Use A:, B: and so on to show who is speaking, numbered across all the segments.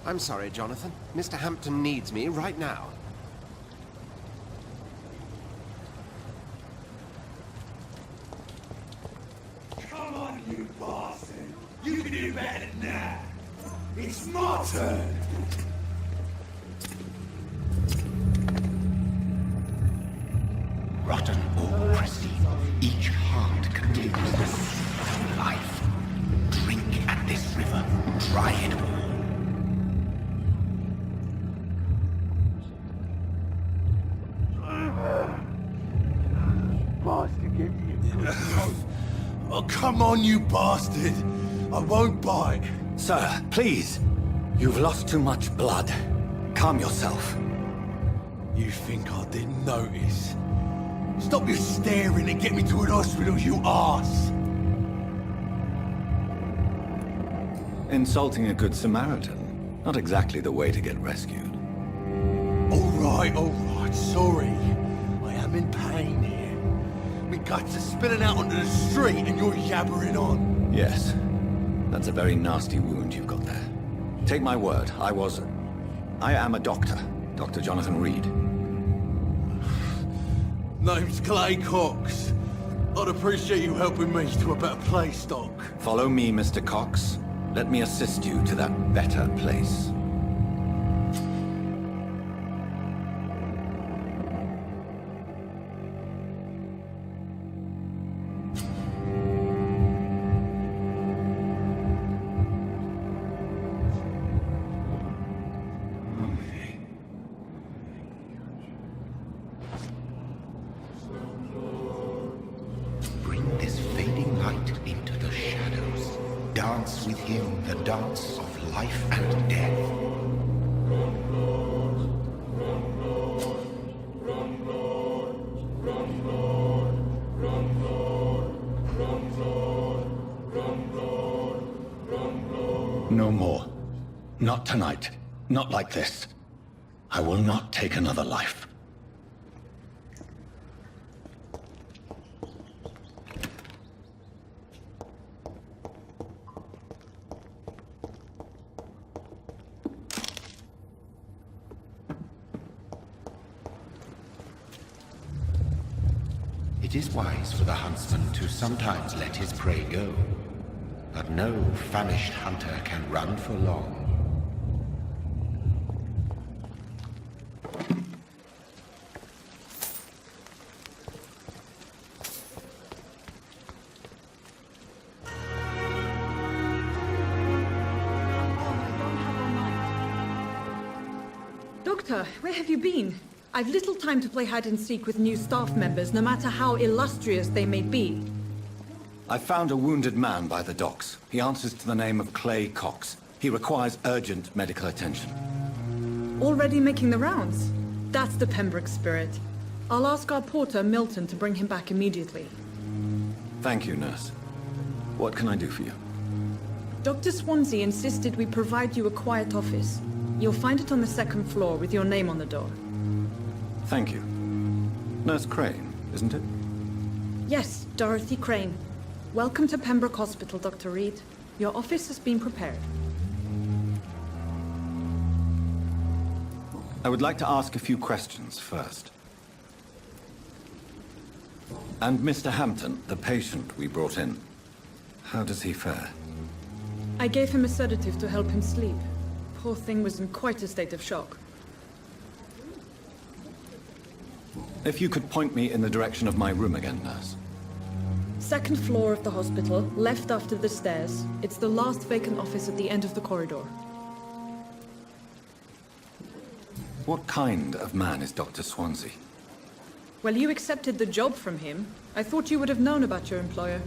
A: I'm sorry, Jonathan. Mr. Hampton needs me right now.
B: Come on, you bastard! You can do better than that! It's my turn!
C: Rotten or pristine, each heart contains the source of life. Drink at this river, try it all.
B: Bastard, get you. Oh, come on, you bastard! I won't bite.
D: Sir, please. You've lost too much blood. Calm yourself.
B: You think I didn't notice? Stop your staring and get me to an hospital, you arse!
D: Insulting a good Samaritan. Not exactly the way to get rescued.
B: Alright, sorry. I am in pain here. My guts are spilling out onto the street and you're yabbering on.
D: Yes. That's a very nasty wound you've got there. Take my word, I am a doctor. Dr. Jonathan Reed.
B: Name's Clay Cox. I'd appreciate you helping me to a better place, Doc.
D: Follow me, Mr. Cox. Let me assist you to that better place.
C: Bring this fading light into the shadows. Dance with him the dance of life and death.
D: No more. Not tonight. Not like this. I will not take another life.
C: It is wise for the huntsman to sometimes let his prey go, but no famished hunter can run for long.
E: Doctor, where have you been? I've little time to play hide and seek with new staff members, no matter how illustrious they may be.
D: I found a wounded man by the docks. He answers to the name of Clay Cox. He requires urgent medical attention.
E: Already making the rounds? That's the Pembroke spirit. I'll ask our porter, Milton, to bring him back immediately.
D: Thank you, nurse. What can I do for you?
E: Dr. Swansea insisted we provide you a quiet office. You'll find it on the second floor with your name on the door.
D: Thank you. Nurse Crane, isn't it?
E: Yes, Dorothy Crane. Welcome to Pembroke Hospital, Dr. Reed. Your office has been prepared.
D: I would like to ask a few questions first. And Mr. Hampton, the patient we brought in, how does he fare?
E: I gave him a sedative to help him sleep. Poor thing was in quite a state of shock.
D: If you could point me in the direction of my room again, nurse.
E: Second floor of the hospital, left after the stairs. It's the last vacant office at the end of the corridor.
D: What kind of man is Dr. Swansea?
E: Well, you accepted the job from him. I thought you would have known about your employer.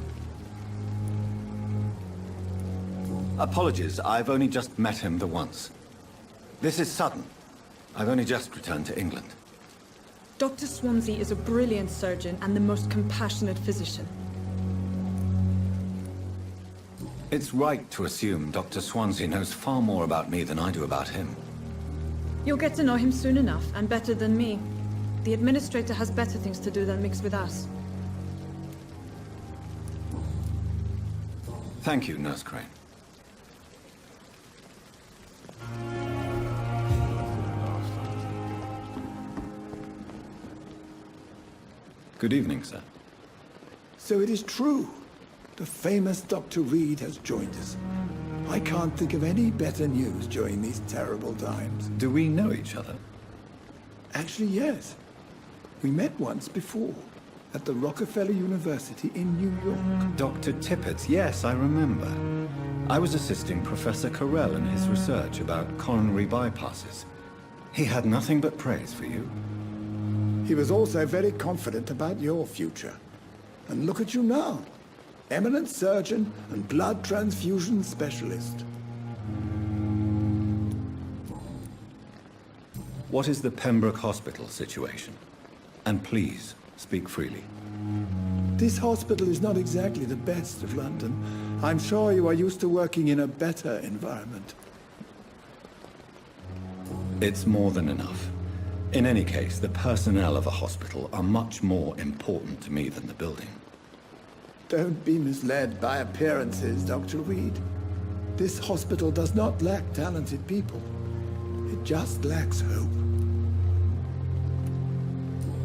D: Apologies, I've only just met him the once. This is sudden. I've only just returned to England.
E: Dr. Swansea is a brilliant surgeon and the most compassionate physician.
D: It's right to assume Dr. Swansea knows far more about me than I do about him.
E: You'll get to know him soon enough, and better than me. The administrator has better things to do than mix with us.
D: Thank you, Nurse Crane. Good evening, sir.
F: So it is true. The famous Dr. Reed has joined us. I can't think of any better news during these terrible times.
D: Do we know each other?
F: Actually, yes. We met once before, at the Rockefeller University in New York.
D: Dr. Tippett, yes, I remember. I was assisting Professor Carell in his research about coronary bypasses. He had nothing but praise for you.
F: He was also very confident about your future. And look at you now. Eminent surgeon and blood transfusion specialist.
D: What is the Pembroke Hospital situation? And please, speak freely.
F: This hospital is not exactly the best of London. I'm sure you are used to working in a better environment.
D: It's more than enough. In any case, the personnel of a hospital are much more important to me than the building.
F: Don't be misled by appearances, Dr. Reed. This hospital does not lack talented people. It just lacks hope.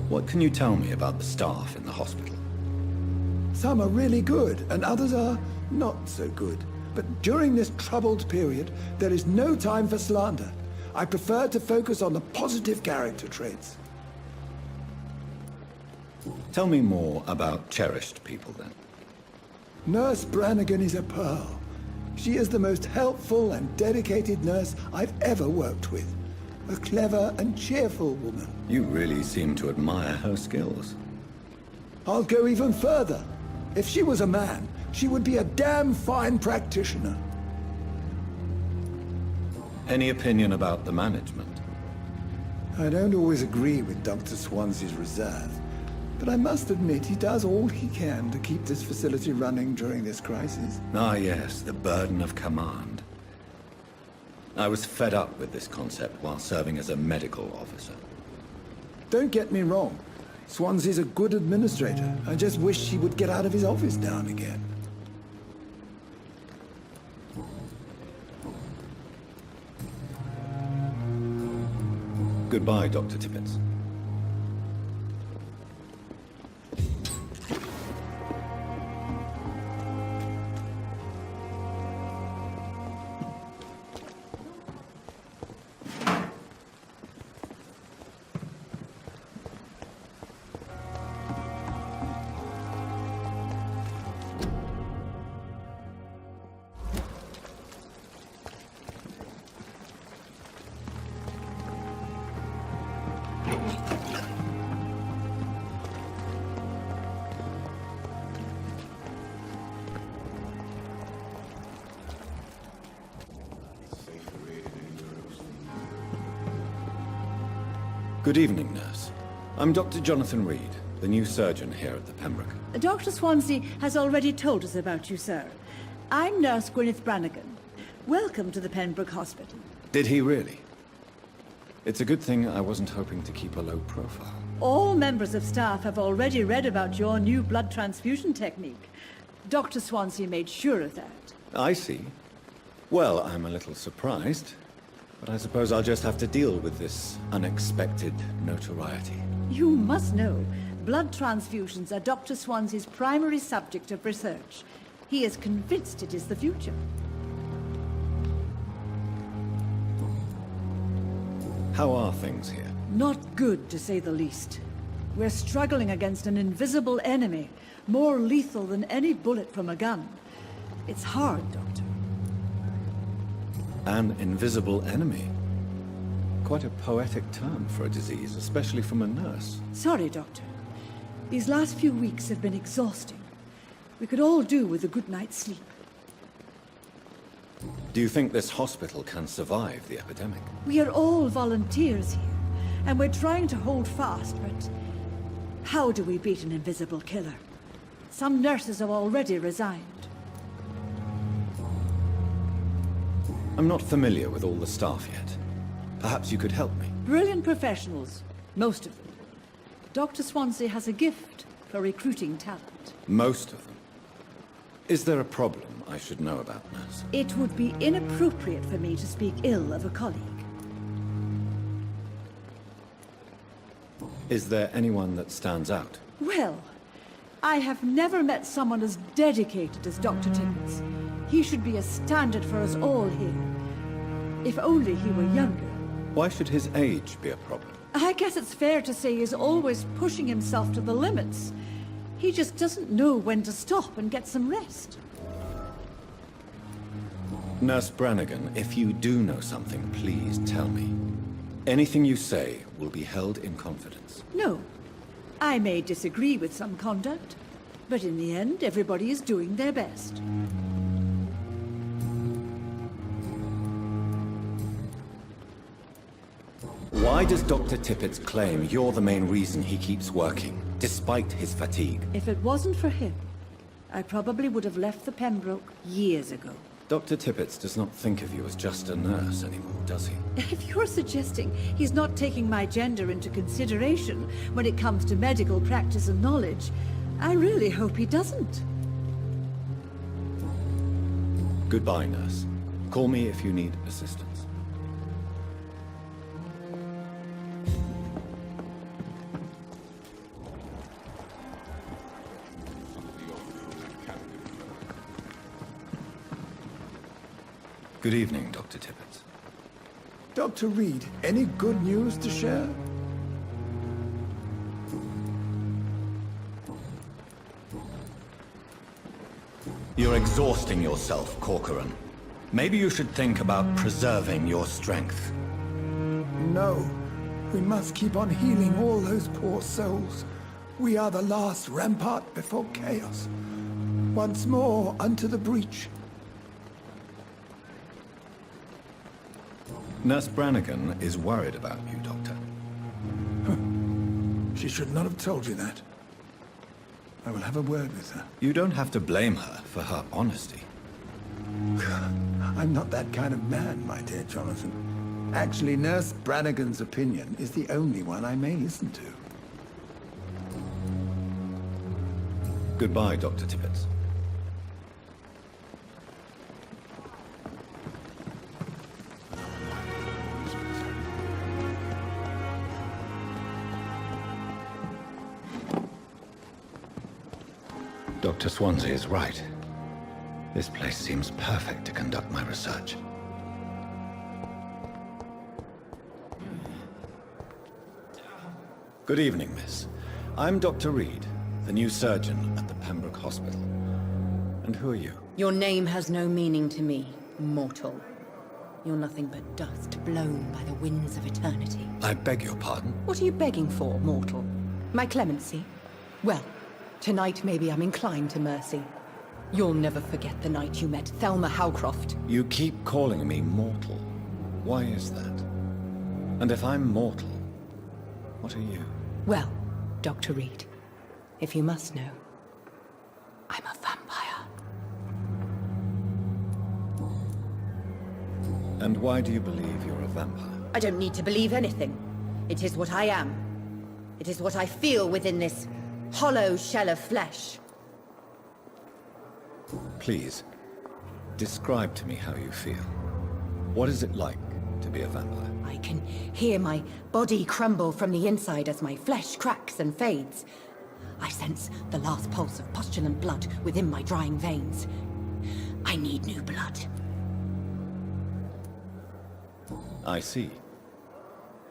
D: What can you tell me about the staff in the hospital?
F: Some are really good, and others are not so good. But during this troubled period, there is no time for slander. I prefer to focus on the positive character traits.
D: Tell me more about cherished people, then.
F: Nurse Brannigan is a pearl. She is the most helpful and dedicated nurse I've ever worked with. A clever and cheerful woman.
D: You really seem to admire her skills.
F: I'll go even further. If she was a man, she would be a damn fine practitioner.
D: Any opinion about the management?
F: I don't always agree with Dr. Swansea's reserve, but I must admit he does all he can to keep this facility running during this crisis.
D: Ah, yes, the burden of command. I was fed up with this concept while serving as a medical officer.
F: Don't get me wrong. Swansea's a good administrator. I just wish he would get out of his office now and again.
D: Goodbye, Dr. Tippett. Good evening, nurse. I'm Dr. Jonathan Reed, the new surgeon here at the Pembroke.
G: Dr. Swansea has already told us about you, sir. I'm Nurse Gwyneth Brannigan. Welcome to the Pembroke Hospital.
D: Did he really? It's a good thing I wasn't hoping to keep a low profile.
G: All members of staff have already read about your new blood transfusion technique. Dr. Swansea made sure of that.
D: I see. Well, I'm a little surprised, but I suppose I'll just have to deal with this unexpected notoriety.
G: You must know, blood transfusions are Dr. Swansea's primary subject of research. He is convinced it is the future.
D: How are things here?
G: Not good, to say the least. We're struggling against an invisible enemy, more lethal than any bullet from a gun. It's hard, Doctor.
D: An invisible enemy? Quite a poetic term for a disease, especially from a nurse.
G: Sorry, Doctor. These last few weeks have been exhausting. We could all do with a good night's sleep.
D: Do you think this hospital can survive the epidemic?
G: We are all volunteers here, and we're trying to hold fast, but how do we beat an invisible killer? Some nurses have already resigned.
D: I'm not familiar with all the staff yet. Perhaps you could help me.
G: Brilliant professionals, most of them. Dr. Swansea has a gift for recruiting talent.
D: Most of them. Is there a problem I should know about, nurse?
G: It would be inappropriate for me to speak ill of a colleague.
D: Is there anyone that stands out?
G: Well, I have never met someone as dedicated as Dr. Tippett. He should be a standard for us all here. If only he were younger.
D: Why should his age be a problem?
G: I guess it's fair to say he's always pushing himself to the limits. He just doesn't know when to stop and get some rest.
D: Nurse Brannigan, if you do know something, please tell me. Anything you say will be held in confidence.
G: No. I may disagree with some conduct, but in the end, everybody is doing their best.
D: Why does Dr. Tippett claim you're the main reason he keeps working, despite his fatigue?
G: If it wasn't for him, I probably would have left the Pembroke years ago.
D: Dr. Tippett does not think of you as just a nurse anymore, does he?
G: If you're suggesting he's not taking my gender into consideration when it comes to medical practice and knowledge, I really hope he doesn't.
D: Goodbye, nurse. Call me if you need assistance. Good evening, Dr. Tippett.
F: Dr. Reed, any good news to share?
D: You're exhausting yourself, Corcoran. Maybe you should think about preserving your strength.
F: No. We must keep on healing all those poor souls. We are the last rampart before chaos. Once more, unto the breach.
D: Nurse Brannigan is worried about you, Doctor.
F: She should not have told you that. I will have a word with her.
D: You don't have to blame her for her honesty.
F: I'm not that kind of man, my dear Jonathan. Actually, Nurse Brannigan's opinion is the only one I may listen to.
D: Goodbye, Dr. Tippett. Dr. Swansea is right. This place seems perfect to conduct my research. Good evening, miss. I'm Dr. Reed, the new surgeon at the Pembroke Hospital. And who are you?
H: Your name has no meaning to me, mortal. You're nothing but dust blown by the winds of eternity.
D: I beg your pardon?
H: What are you begging for, mortal? My clemency? Well, tonight maybe I'm inclined to mercy. You'll never forget the night you met Thelma Howcroft.
D: You keep calling me mortal. Why is that? And if I'm mortal, what are you?
H: Well, Dr. Reed, if you must know, I'm a vampire.
D: And why do you believe you're a vampire?
H: I don't need to believe anything. It is what I am. It is what I feel within this hollow shell of flesh.
D: Please, describe to me how you feel. What is it like to be a vampire?
H: I can hear my body crumble from the inside as my flesh cracks and fades. I sense the last pulse of pustulant blood within my drying veins. I need new blood.
D: I see.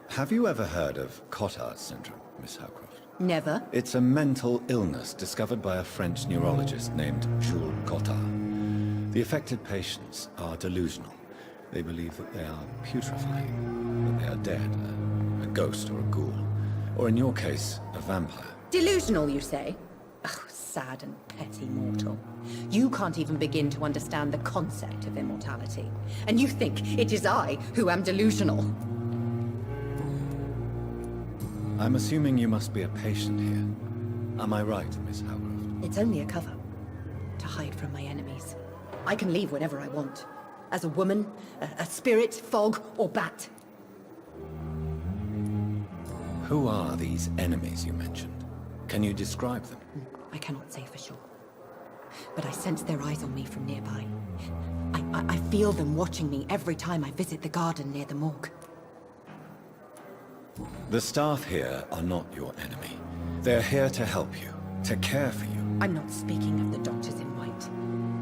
D: Have you ever heard of Cotard's syndrome, Miss Howcroft?
H: Never.
D: It's a mental illness discovered by a French neurologist named Jules Cotard. The affected patients are delusional. They believe that they are putrefying, that they are dead, a ghost or a ghoul, or in your case, a vampire.
H: Delusional, you say? Oh, sad and petty mortal. You can't even begin to understand the concept of immortality. And you think it is I who am delusional.
D: I'm assuming you must be a patient here. Am I right, Miss Howcroft?
H: It's only a cover. To hide from my enemies. I can leave whenever I want. As a woman, a spirit, fog, or bat.
D: Who are these enemies you mentioned? Can you describe them?
H: I cannot say for sure. But I sense their eyes on me from nearby. I feel them watching me every time I visit the garden near the morgue.
D: The staff here are not your enemy. They're here to help you, to care for you.
H: I'm not speaking of the doctors in white.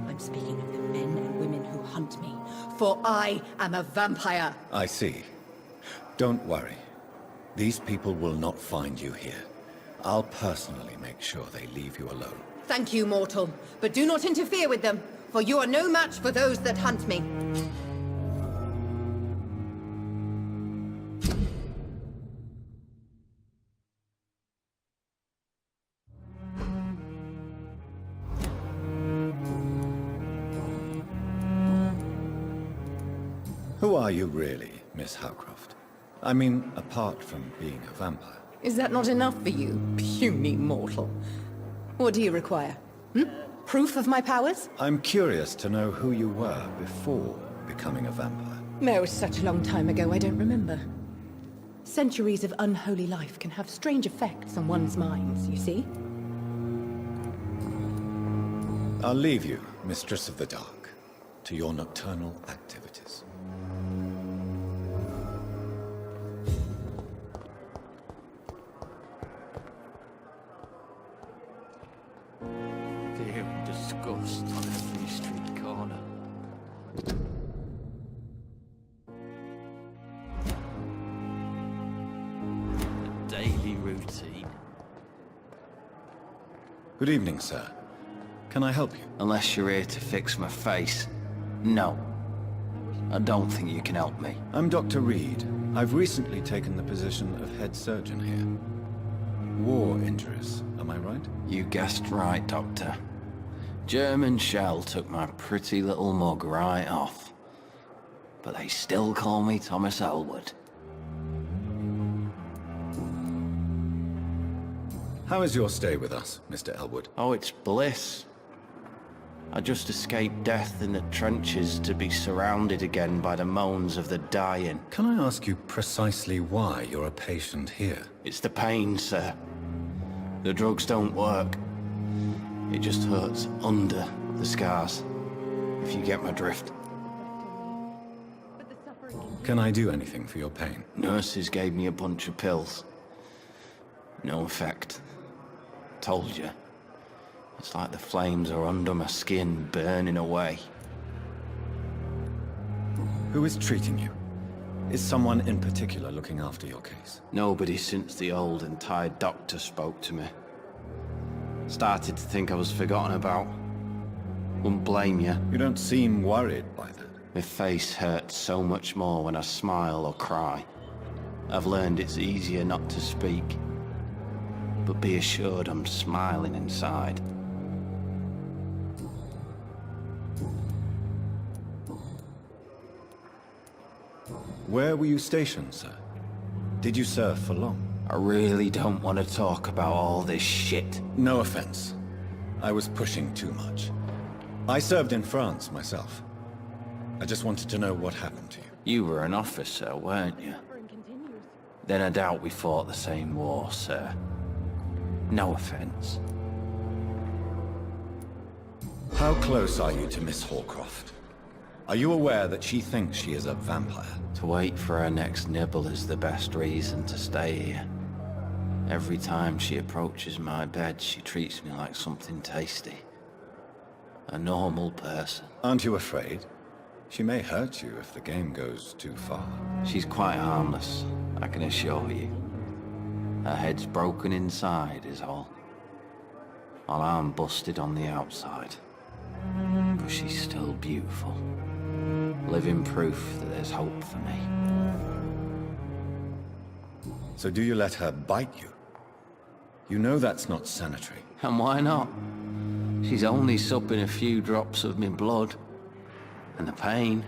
H: I'm speaking of the men and women who hunt me. For I am a vampire.
D: I see. Don't worry. These people will not find you here. I'll personally make sure they leave you alone.
H: Thank you, mortal. But do not interfere with them, for you are no match for those that hunt me.
D: Who are you really, Miss Howcroft? I mean, apart from being a vampire.
H: Is that not enough for you, puny mortal? What do you require? Proof of my powers?
D: I'm curious to know who you were before becoming a vampire.
H: No, it was such a long time ago, I don't remember. Centuries of unholy life can have strange effects on one's minds, you see?
D: I'll leave you, Mistress of the Dark, to your nocturnal activities.
I: Fear and disgust on every street corner. A daily routine.
D: Good evening, sir. Can I help you?
I: Unless you're here to fix my face. No. I don't think you can help me.
D: I'm Dr. Reed. I've recently taken the position of head surgeon here. War injuries, am I right?
I: You guessed right, Doctor. German shell took my pretty little mug right off. But they still call me Thomas Elwood.
D: How is your stay with us, Mr. Elwood?
I: Oh, it's bliss. I just escaped death in the trenches to be surrounded again by the moans of the dying.
D: Can I ask you precisely why you're a patient here?
I: It's the pain, sir. The drugs don't work. It just hurts under the scars, if you get my drift.
D: Can I do anything for your pain?
I: Nurses gave me a bunch of pills. No effect. Told you. It's like the flames are under my skin, burning away.
D: Who is treating you? Is someone in particular looking after your case?
I: Nobody since the old and tired doctor spoke to me. Started to think I was forgotten about. Wouldn't blame you.
D: You don't seem worried by that.
I: My face hurts so much more when I smile or cry. I've learned it's easier not to speak. But be assured I'm smiling inside.
D: Where were you stationed, sir? Did you serve for long?
I: I really don't want to talk about all this shit.
D: No offense. I was pushing too much. I served in France myself. I just wanted to know what happened to you.
I: You were an officer, weren't you? Then I doubt we fought the same war, sir. No offense.
D: How close are you to Miss Hawcroft? Are you aware that she thinks she is a vampire?
I: To wait for her next nibble is the best reason to stay here. Every time she approaches my bed, she treats me like something tasty. A normal person.
D: Aren't you afraid? She may hurt you if the game goes too far.
I: She's quite harmless, I can assure you. Her head's broken inside is all. While I'm busted on the outside. But she's still beautiful. Living proof that there's hope for me.
D: So do you let her bite you? You know that's not sanitary.
I: And why not? She's only supping a few drops of me blood. And the pain,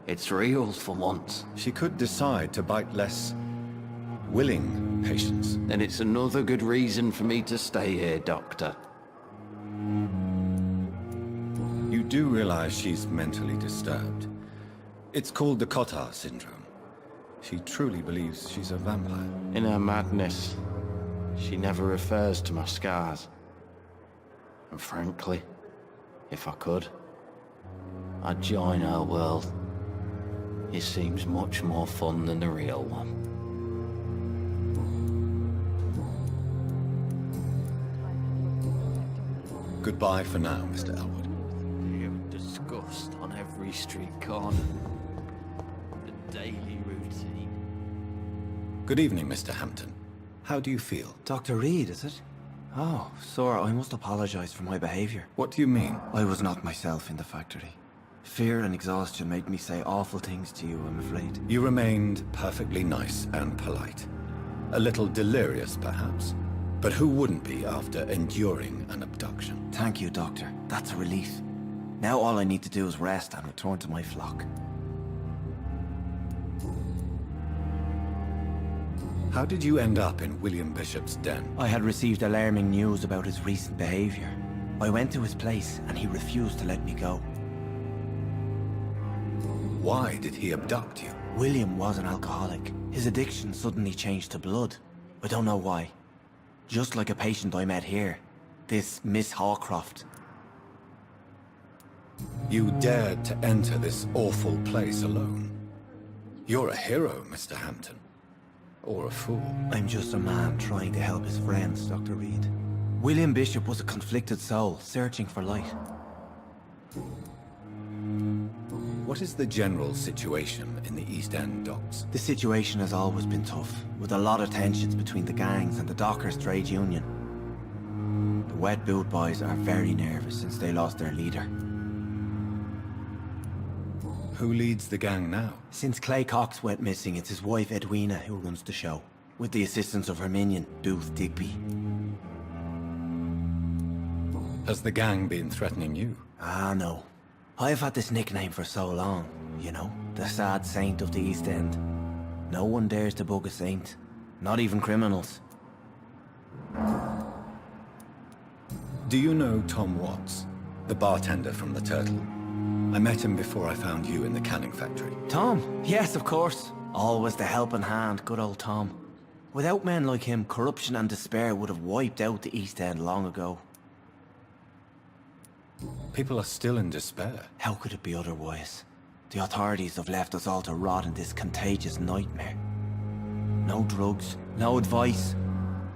I: it's real for once.
D: She could decide to bite less willing patients.
I: Then it's another good reason for me to stay here, Doctor.
D: You do realize she's mentally disturbed. It's called the Cotard syndrome. She truly believes she's a vampire.
I: In her madness, she never refers to my scars. And frankly, if I could, I'd join her world. It seems much more fun than the real one.
D: Goodbye for now, Mr. Elwood.
I: Fear and disgust on every street corner. The daily routine.
D: Good evening, Mr. Hampton. How do you feel?
J: Dr. Reed, is it? Oh, sir, I must apologize for my behavior.
D: What do you mean?
J: I was not myself in the factory. Fear and exhaustion made me say awful things to you, I'm afraid.
D: You remained perfectly nice and polite. A little delirious, perhaps. But who wouldn't be after enduring an abduction?
J: Thank you, Doctor. That's a relief. Now all I need to do is rest and return to my flock.
D: How did you end up in William Bishop's den?
J: I had received alarming news about his recent behavior. I went to his place and he refused to let me go.
D: Why did he abduct you?
J: William was an alcoholic. His addiction suddenly changed to blood. I don't know why. Just like a patient I met here. This Miss Hawcroft.
D: You dared to enter this awful place alone. You're a hero, Mr. Hampton. Or a fool.
J: I'm just a man trying to help his friends, Dr. Reed. William Bishop was a conflicted soul, searching for light.
D: What is the general situation in the East End docks?
J: The situation has always been tough, with a lot of tensions between the gangs and the Dockers Trade Union. The Wet Boot Boys are very nervous since they lost their leader.
D: Who leads the gang now?
J: Since Clay Cox went missing, it's his wife Edwina who runs the show, with the assistance of her minion, Booth Digby.
D: Has the gang been threatening you?
J: Ah, no. I've had this nickname for so long, you know, the sad saint of the East End. No one dares to bug a saint, not even criminals.
D: Do you know Tom Watts, the bartender from the Turtle? I met him before I found you in the canning factory.
J: Tom? Yes, of course. Always the helping hand, good old Tom. Without men like him, corruption and despair would have wiped out the East End long ago.
D: People are still in despair.
J: How could it be otherwise? The authorities have left us all to rot in this contagious nightmare. No drugs, no advice,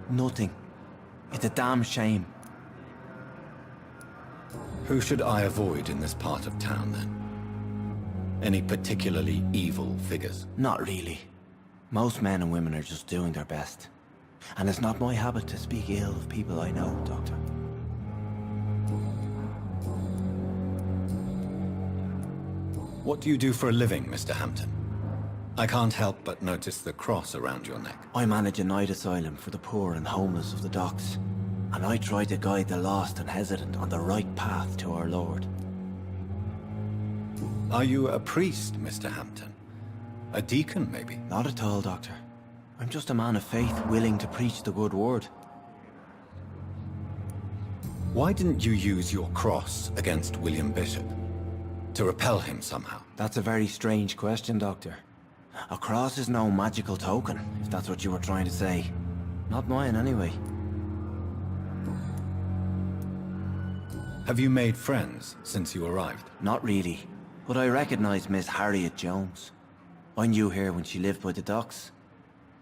J: nothing. It's a damn shame.
D: Who should I avoid in this part of town, then? Any particularly evil figures?
J: Not really. Most men and women are just doing their best. And it's not my habit to speak ill of people I know, Doctor.
D: What do you do for a living, Mr. Hampton? I can't help but notice the cross around your neck.
J: I manage a night asylum for the poor and homeless of the docks. And I try to guide the lost and hesitant on the right path to our Lord.
D: Are you a priest, Mr. Hampton? A deacon, maybe?
J: Not at all, Doctor. I'm just a man of faith willing to preach the good word.
D: Why didn't you use your cross against William Bishop? To repel him somehow?
J: That's a very strange question, Doctor. A cross is no magical token, if that's what you were trying to say. Not mine, anyway.
D: Have you made friends since you arrived?
J: Not really, but I recognize Miss Harriet Jones. I knew her when she lived by the docks.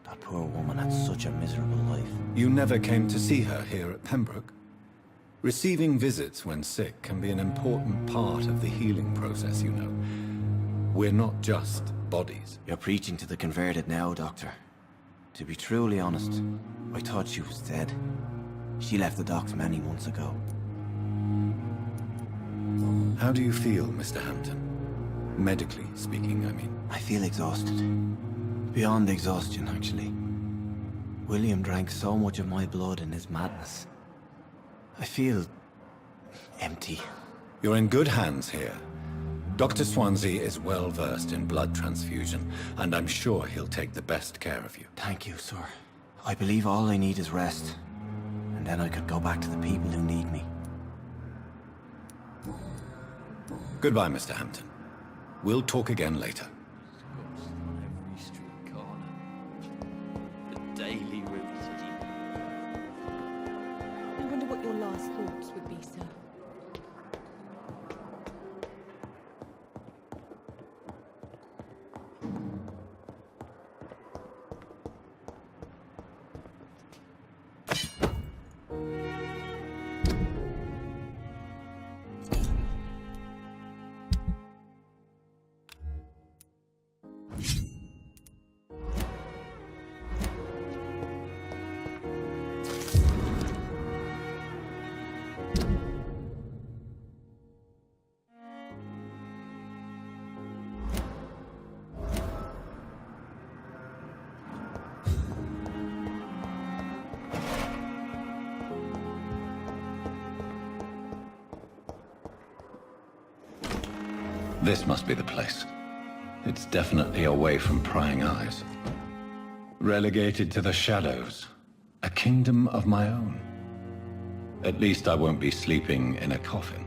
J: That poor woman had such a miserable life.
D: You never came to see her here at Pembroke? Receiving visits when sick can be an important part of the healing process, you know. We're not just bodies.
J: You're preaching to the converted now, Doctor. To be truly honest, I thought she was dead. She left the docks many months ago.
D: How do you feel, Mr. Hampton? Medically speaking, I mean.
J: I feel exhausted. Beyond exhaustion, actually. William drank so much of my blood in his madness. I feel empty.
D: You're in good hands here. Dr. Swansea is well versed in blood transfusion, and I'm sure he'll take the best care of you.
J: Thank you, sir. I believe all I need is rest. And then I could go back to the people who need me.
D: Goodbye, Mr. Hampton. We'll talk again later.
I: Disgust on every street corner. The daily routine.
E: I wonder what your last thoughts would be, sir.
D: This must be the place. It's definitely away from prying eyes. Relegated to the shadows. A kingdom of my own. At least I won't be sleeping in a coffin.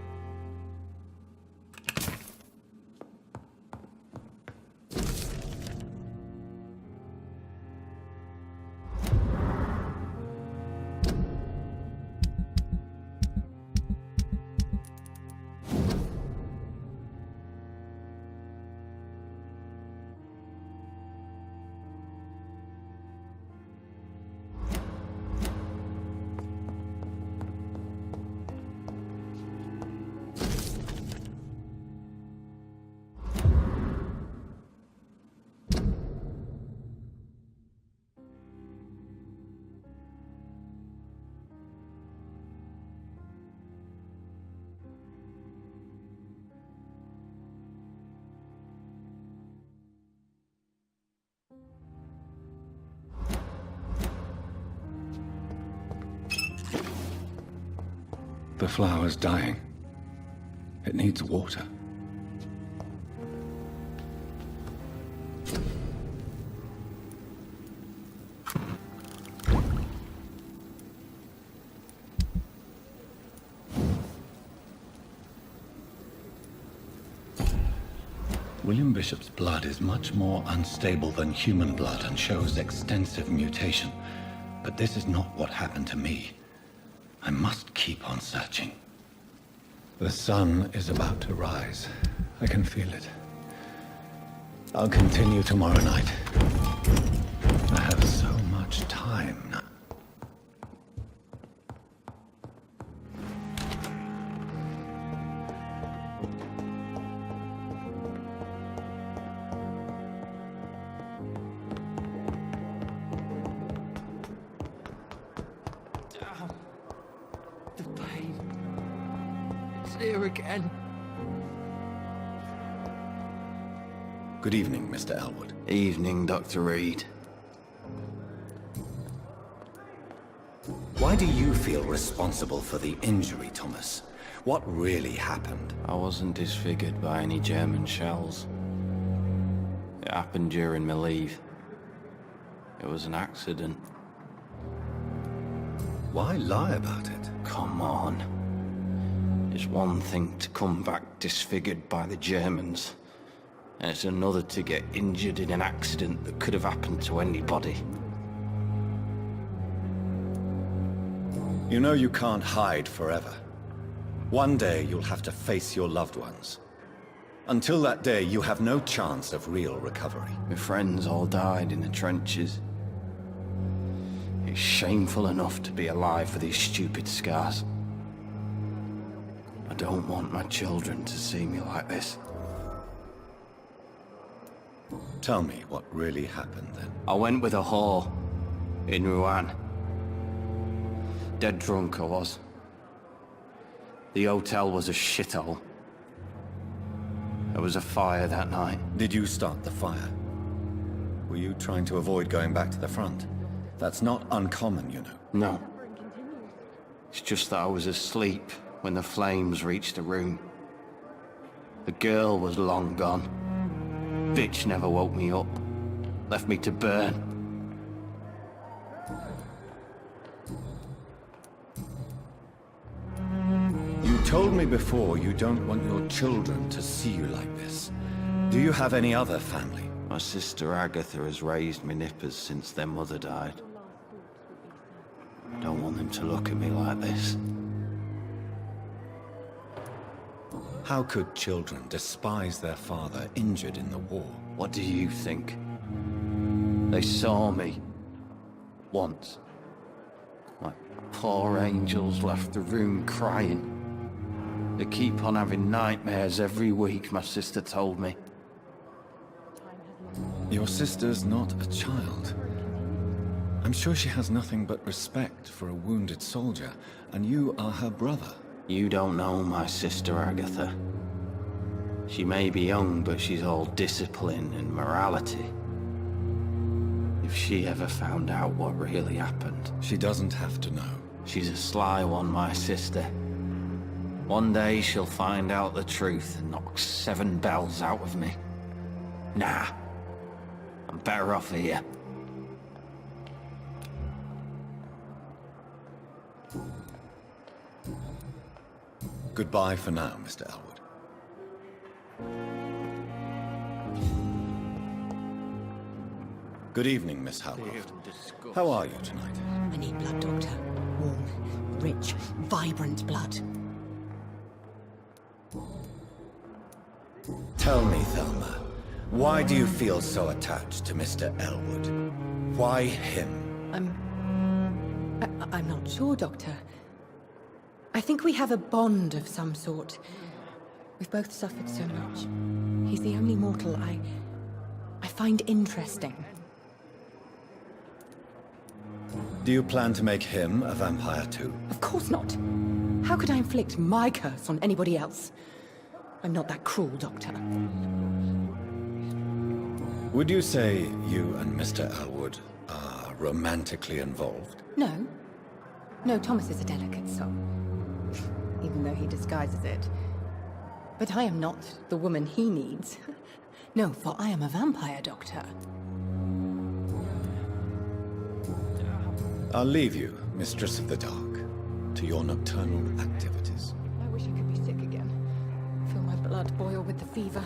D: The flower's dying. It needs water. William Bishop's blood is much more unstable than human blood and shows extensive mutation. But this is not what happened to me. I must keep on searching. The sun is about to rise. I can feel it. I'll continue tomorrow night. I have so much time now.
J: Here again.
D: Good evening, Mr. Elwood.
I: Evening, Dr. Reed.
D: Why do you feel responsible for the injury, Thomas? What really happened?
I: I wasn't disfigured by any German shells. It happened during my leave. It was an accident.
D: Why lie about it?
I: Come on. It's one thing to come back disfigured by the Germans, and it's another to get injured in an accident that could have happened to anybody.
D: You know you can't hide forever. One day you'll have to face your loved ones. Until that day, you have no chance of real recovery.
I: My friends all died in the trenches. It's shameful enough to be alive for these stupid scars. I don't want my children to see me like this.
D: Tell me what really happened then.
I: I went with a whore in Rouen. Dead drunk I was. The hotel was a shithole. There was a fire that night.
D: Did you start the fire? Were you trying to avoid going back to the front? That's not uncommon, you know.
I: No. It's just that I was asleep when the flames reached the room. The girl was long gone. Bitch never woke me up. Left me to burn.
D: You told me before you don't want your children to see you like this. Do you have any other family?
I: My sister Agatha has raised me nippers since their mother died. I don't want them to look at me like this.
D: How could children despise their father injured in the war?
I: What do you think? They saw me. Once. Like poor angels left the room crying. They keep on having nightmares every week, my sister told me.
D: Your sister's not a child. I'm sure she has nothing but respect for a wounded soldier, and you are her brother.
I: You don't know my sister Agatha. She may be young, but she's all discipline and morality. If she ever found out what really happened...
D: She doesn't have to know.
I: She's a sly one, my sister. One day she'll find out the truth and knock 7 bells out of me. Nah. I'm better off here.
D: Goodbye for now, Mr. Elwood. Good evening, Miss Howcroft. How are you tonight?
H: I need blood, Doctor. Warm, rich, vibrant blood.
D: Tell me, Thelma, why do you feel so attached to Mr. Elwood? Why him?
H: I'm not sure, Doctor. I think we have a bond of some sort. We've both suffered so much. He's the only mortal I find interesting.
D: Do you plan to make him a vampire too?
H: Of course not. How could I inflict my curse on anybody else? I'm not that cruel, Doctor.
D: Would you say you and Mr. Elwood are romantically involved?
H: No. No, Thomas is a delicate soul. Even though he disguises it. But I am not the woman he needs. No, for I am a vampire, Doctor.
D: I'll leave you, Mistress of the Dark, to your nocturnal activities.
H: I wish I could be sick again. Feel my blood boil with the fever.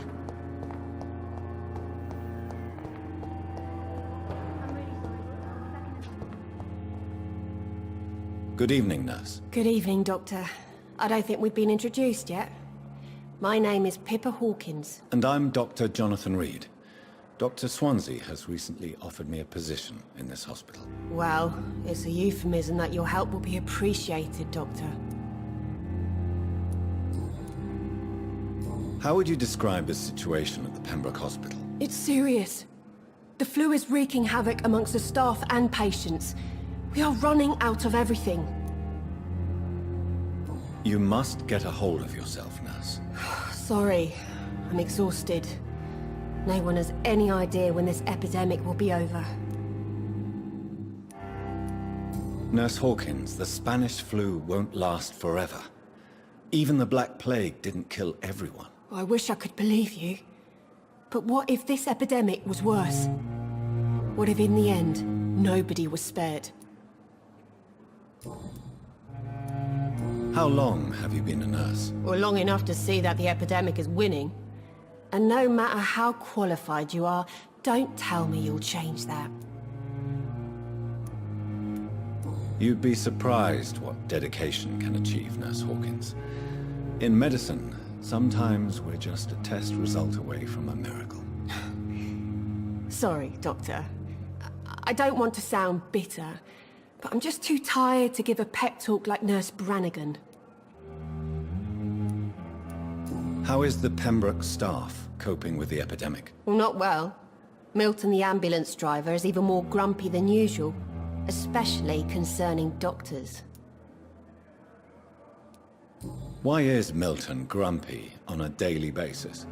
D: Good evening, nurse.
K: Good evening, Doctor. I don't think we've been introduced yet. My name is Pippa Hawkins.
D: And I'm Dr. Jonathan Reed. Dr. Swansea has recently offered me a position in this hospital.
K: Well, it's a euphemism that your help will be appreciated, Doctor.
D: How would you describe the situation at the Pembroke Hospital?
K: It's serious. The flu is wreaking havoc amongst the staff and patients. We are running out of everything.
D: You must get a hold of yourself, nurse.
K: Sorry, I'm exhausted. No one has any idea when this epidemic will be over.
D: Nurse Hawkins, the Spanish flu won't last forever. Even the Black Plague didn't kill everyone.
K: I wish I could believe you. But what if this epidemic was worse? What if in the end, nobody was spared?
D: How long have you been a nurse?
K: Well, long enough to see that the epidemic is winning. And no matter how qualified you are, don't tell me you'll change that.
D: You'd be surprised what dedication can achieve, Nurse Hawkins. In medicine, sometimes we're just a test result away from a miracle.
K: Sorry, Doctor. I don't want to sound bitter, but I'm just too tired to give a pep talk like Nurse Brannigan.
D: How is the Pembroke staff coping with the epidemic?
K: Well, not well. Milton, the ambulance driver, is even more grumpy than usual, especially concerning doctors.
D: Why is Milton grumpy on a daily basis?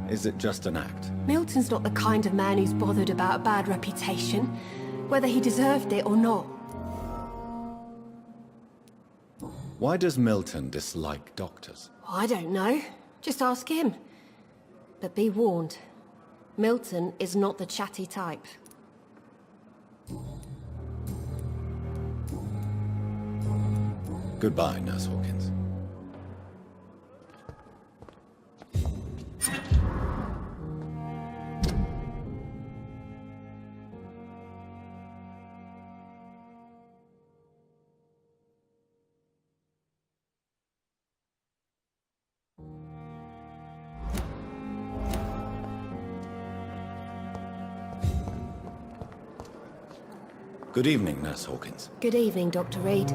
D: Is it just an act?
K: Milton's not the kind of man who's bothered about a bad reputation, whether he deserved it or not.
D: Why does Milton dislike doctors?
K: I don't know. Just ask him. But be warned, Milton is not the chatty type.
D: Goodbye, Nurse Hawkins. Good evening, Nurse Hawkins.
K: Good evening, Dr. Reed.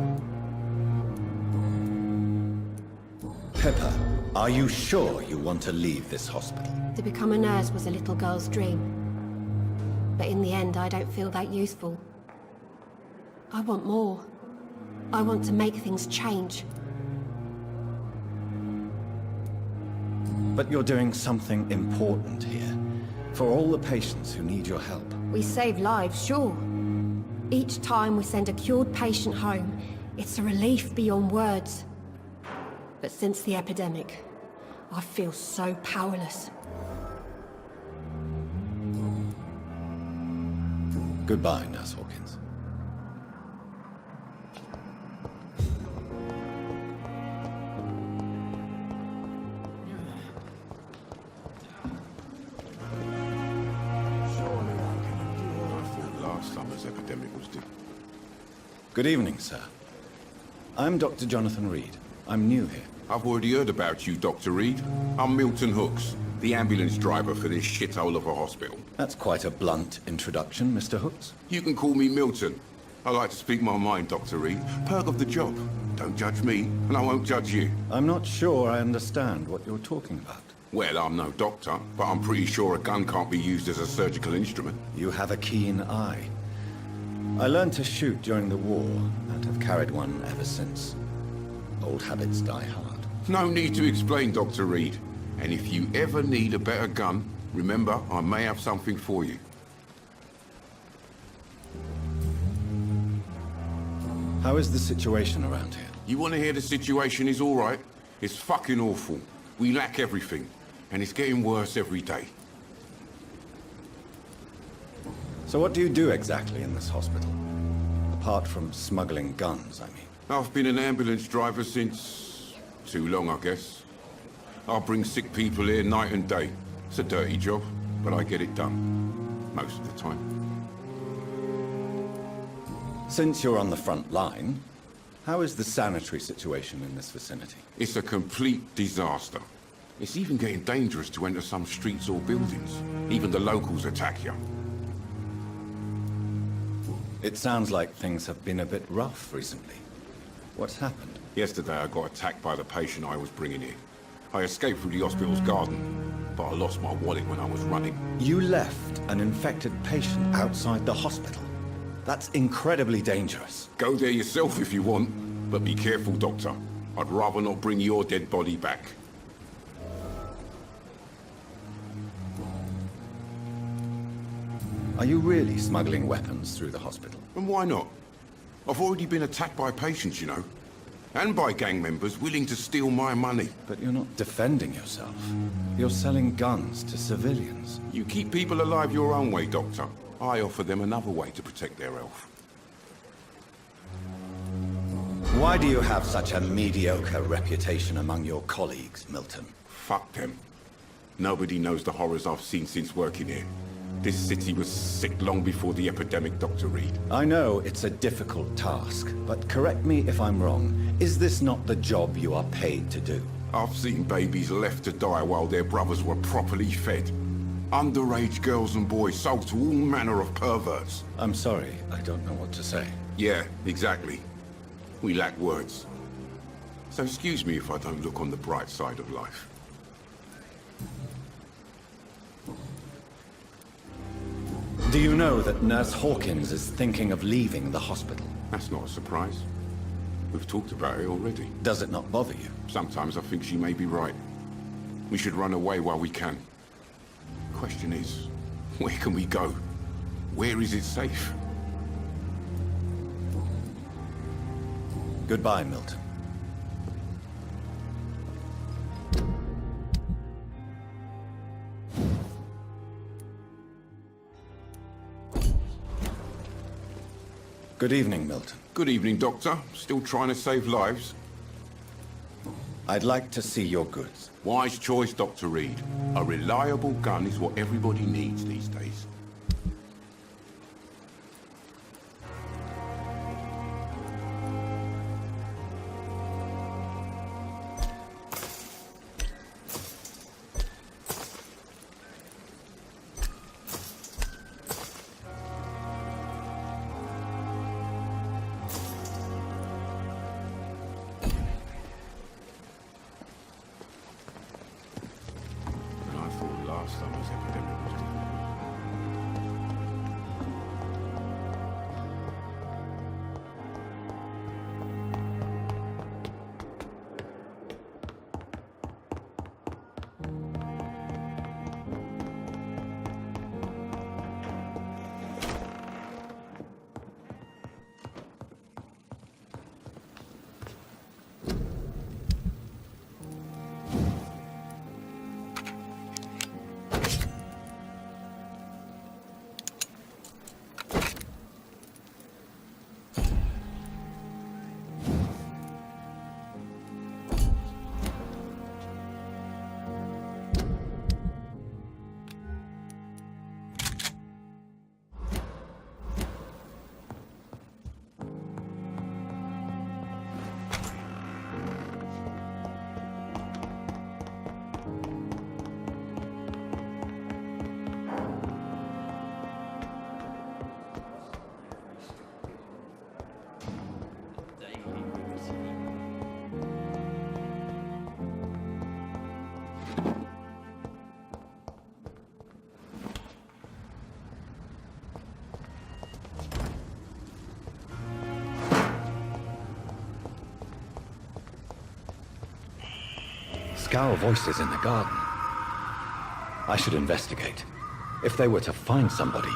D: Pepper, are you sure you want to leave this hospital?
K: To become a nurse was a little girl's dream. But in the end, I don't feel that useful. I want more. I want to make things change.
D: But you're doing something important here. For all the patients who need your help.
K: We save lives, sure. Each time we send a cured patient home, it's a relief beyond words. But since the epidemic, I feel so powerless.
D: Goodbye, Nurse Hawkins.
L: Last summer's epidemic was different.
D: Good evening, sir. I'm Dr. Jonathan Reed. I'm new here.
L: I've already heard about you, Dr. Reed. I'm Milton Hooks, the ambulance driver for this shithole of a hospital.
D: That's quite a blunt introduction, Mr. Hooks.
L: You can call me Milton. I like to speak my mind, Dr. Reed. Perk of the job. Don't judge me, and I won't judge you.
D: I'm not sure I understand what you're talking about.
L: Well, I'm no doctor, but I'm pretty sure a gun can't be used as a surgical instrument.
D: You have a keen eye. I learned to shoot during the war, and have carried one ever since. Old habits die hard.
L: No need to explain, Dr. Reed. And if you ever need a better gun, remember, I may have something for you.
D: How is the situation around here?
L: You want to hear the situation is all right? It's fucking awful. We lack everything, and it's getting worse every day.
D: So what do you do exactly in this hospital? Apart from smuggling guns, I mean.
L: I've been an ambulance driver since... too long, I guess. I bring sick people here night and day. It's a dirty job, but I get it done. Most of the time.
D: Since you're on the front line, how is the sanitary situation in this vicinity?
L: It's a complete disaster. It's even getting dangerous to enter some streets or buildings. Even the locals attack you.
D: It sounds like things have been a bit rough recently. What's happened?
L: Yesterday I got attacked by the patient I was bringing here. I escaped through the hospital's garden, but I lost my wallet when I was running.
D: You left an infected patient outside the hospital? That's incredibly dangerous.
L: Go there yourself if you want, but be careful, Doctor. I'd rather not bring your dead body back.
D: Are you really smuggling weapons through the hospital?
L: And why not? I've already been attacked by patients, you know. And by gang members willing to steal my money.
D: But you're not defending yourself. You're selling guns to civilians.
L: You keep people alive your own way, Doctor. I offer them another way to protect their health.
D: Why do you have such a mediocre reputation among your colleagues, Milton?
L: Fuck them. Nobody knows the horrors I've seen since working here. This city was sick long before the epidemic, Dr. Reed.
D: I know it's a difficult task, but correct me if I'm wrong. Is this not the job you are paid to do?
L: I've seen babies left to die while their brothers were properly fed. Underage girls and boys sold to all manner of perverts.
D: I'm sorry, I don't know what to say.
L: Yeah, exactly. We lack words. So excuse me if I don't look on the bright side of life.
D: Do you know that Nurse Hawkins is thinking of leaving the hospital?
L: That's not a surprise. We've talked about it already.
D: Does it not bother you?
L: Sometimes I think she may be right. We should run away while we can. Question is, where can we go? Where is it safe?
D: Goodbye, Milton. Good evening, Milton.
L: Good evening, Doctor. Still trying to save lives?
D: I'd like to see your goods.
L: Wise choice, Dr. Reed. A reliable gun is what everybody needs these days.
D: Scowl voices in the garden. I should investigate. If they were to find somebody...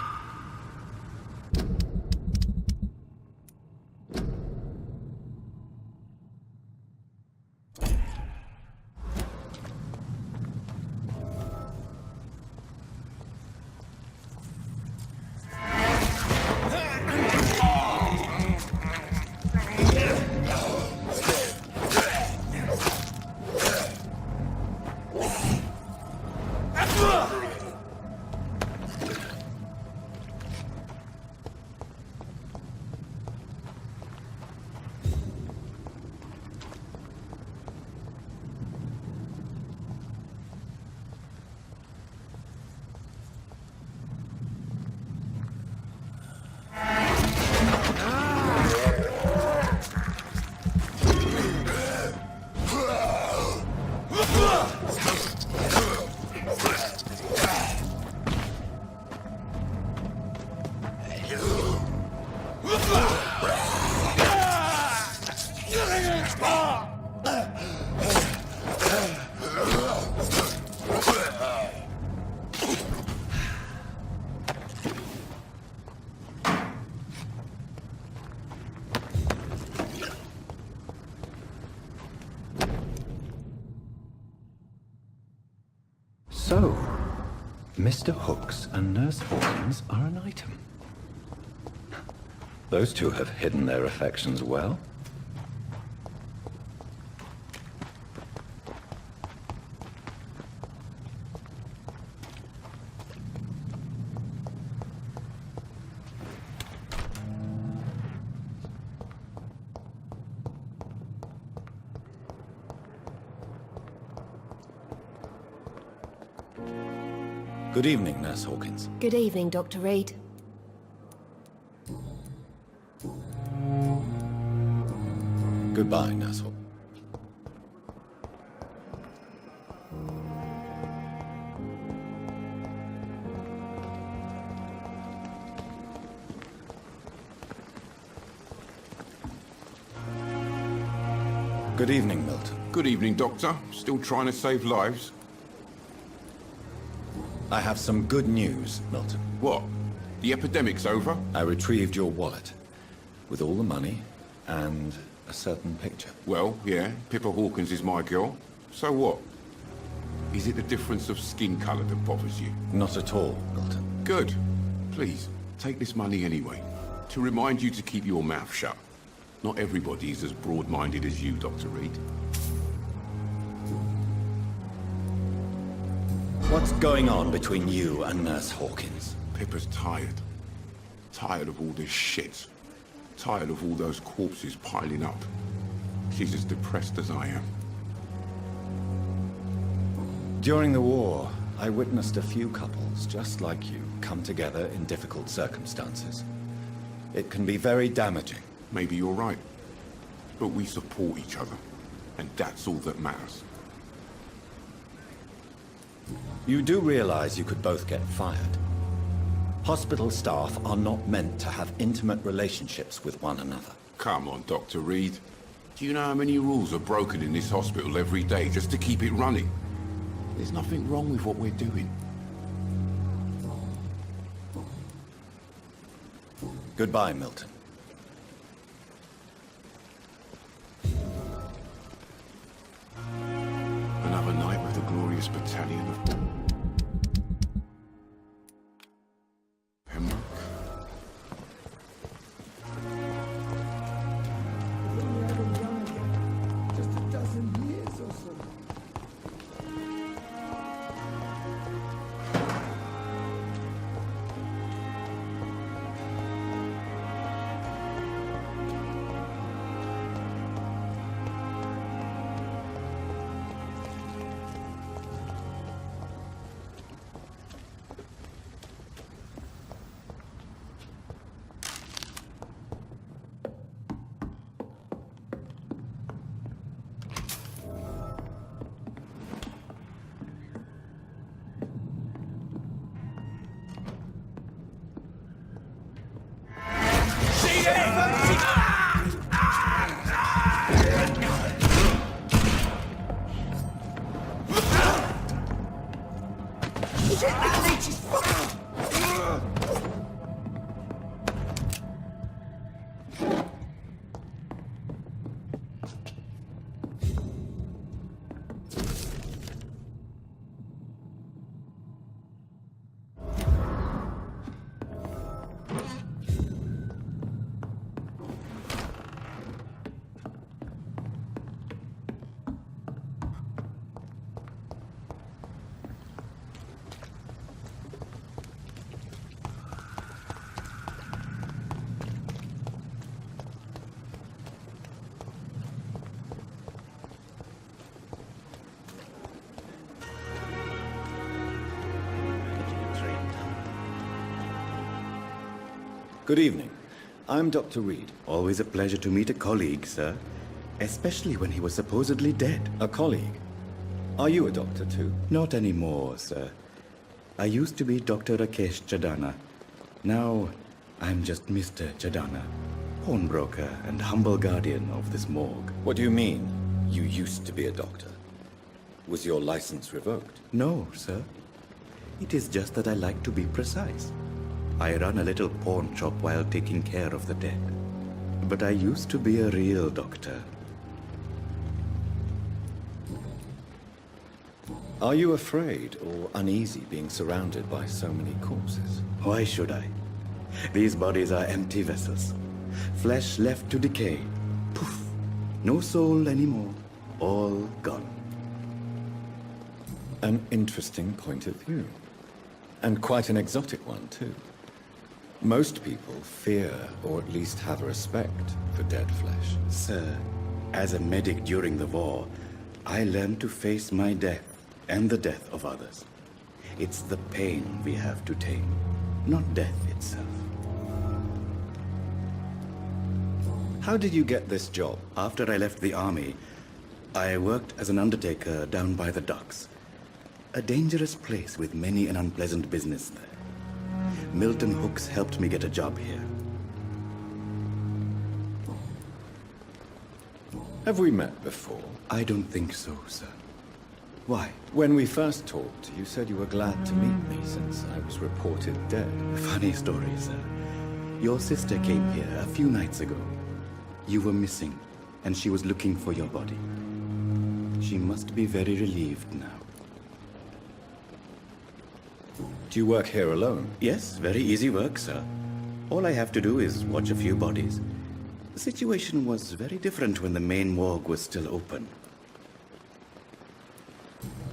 D: So, Mr. Hooks and Nurse Hawkins are an item. Those two have hidden their affections well. Good evening, Nurse Hawkins.
K: Good evening, Dr. Reed.
D: Goodbye, Nurse Hawkins. Good evening, Milton.
L: Good evening, Doctor. Still trying to save lives?
D: I have some good news, Milton.
L: What? The epidemic's over?
D: I retrieved your wallet, with all the money and a certain picture.
L: Well, yeah, Pippa Hawkins is my girl. So what? Is it the difference of skin colour that bothers you?
D: Not at all, Milton.
L: Good. Please, take this money anyway. To remind you to keep your mouth shut. Not everybody is as broad-minded as you, Dr. Reed.
D: What's going on between you and Nurse Hawkins?
L: Pippa's tired. Tired of all this shit. Tired of all those corpses piling up. She's as depressed as I am.
D: During the war, I witnessed a few couples, just like you, come together in difficult circumstances. It can be very damaging.
L: Maybe you're right. But we support each other. And that's all that matters.
D: You do realize you could both get fired. Hospital staff are not meant to have intimate relationships with one another.
L: Come on, Dr. Reed. Do you know how many rules are broken in this hospital every day just to keep it running? There's nothing wrong with what we're doing.
D: Goodbye, Milton.
L: Another night with the glorious battalion of... Pembroke.
F: Just a dozen years or so.
B: Shit, that leech is fucking...
D: Good evening. I'm Dr. Reed.
M: Always a pleasure to meet a colleague, sir. Especially when he was supposedly dead.
D: A colleague? Are you a doctor too?
M: Not anymore, sir. I used to be Dr. Rakesh Chadana. Now, I'm just Mr. Chadana, pawnbroker and humble guardian of this morgue.
D: What do you mean, you used to be a doctor? Was your license revoked?
M: No, sir. It is just that I like to be precise. I run a little pawn shop while taking care of the dead. But I used to be a real doctor.
D: Are you afraid or uneasy being surrounded by so many corpses?
M: Why should I? These bodies are empty vessels. Flesh left to decay. Poof! No soul anymore. All gone.
D: An interesting point of view. And quite an exotic one, too. Most people fear, or at least have respect, for dead flesh.
M: Sir, as a medic during the war, I learned to face my death and the death of others. It's the pain we have to tame, not death itself.
D: How did you get this job?
M: After I left the army, I worked as an undertaker down by the docks. A dangerous place with many an unpleasant business there. Milton Hooks helped me get a job here.
D: Have we met before?
M: I don't think so, sir. Why?
D: When we first talked, you said you were glad to meet me since I was reported dead.
M: Funny story, sir. Your sister came here a few nights ago. You were missing, and she was looking for your body. She must be very relieved now.
D: Do you work here alone?
M: Yes, very easy work, sir. All I have to do is watch a few bodies. The situation was very different when the main morgue was still open.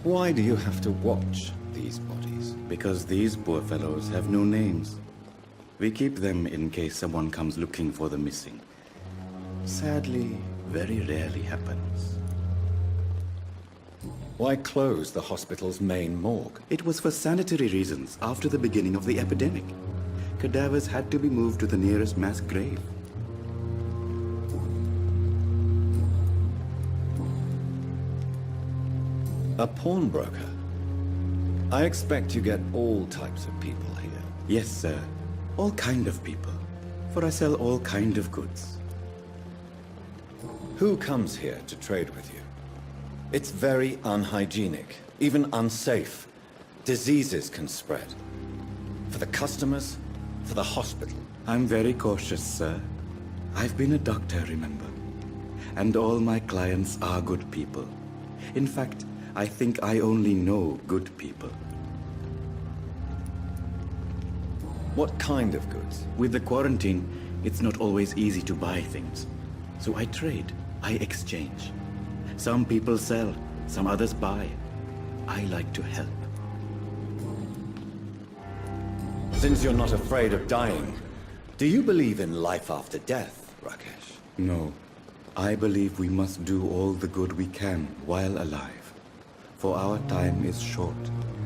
D: Why do you have to watch these bodies?
M: Because these poor fellows have no names. We keep them in case someone comes looking for the missing. Sadly, very rarely happens.
D: Why close the hospital's main morgue?
M: It was for sanitary reasons after the beginning of the epidemic. Cadavers had to be moved to the nearest mass grave.
D: A pawnbroker? I expect you get all types of people here.
M: Yes, sir. All kind of people. For I sell all kind of goods.
D: Who comes here to trade with you? It's very unhygienic, even unsafe. Diseases can spread. For the customers, for the hospital.
M: I'm very cautious, sir. I've been a doctor, remember? And all my clients are good people. In fact, I think I only know good people.
D: What kind of goods?
M: With the quarantine, it's not always easy to buy things. So I trade, I exchange. Some people sell, some others buy. I like to help.
D: Since you're not afraid of dying, do you believe in life after death, Rakesh?
M: No. I believe we must do all the good we can while alive. For our time is short,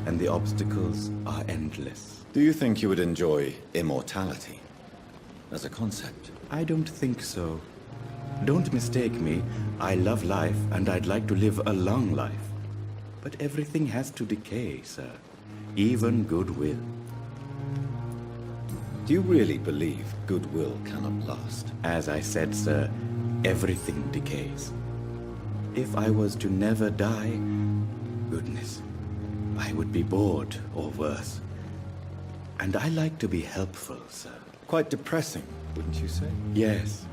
M: and the obstacles are endless.
D: Do you think you would enjoy immortality as a concept?
M: I don't think so. Don't mistake me. I love life, and I'd like to live a long life. But everything has to decay, sir. Even goodwill.
D: Do you really believe goodwill cannot last?
M: As I said, sir, everything decays. If I was to never die, goodness, I would be bored, or worse. And I like to be helpful, sir.
D: Quite depressing, wouldn't you say?
M: Yes,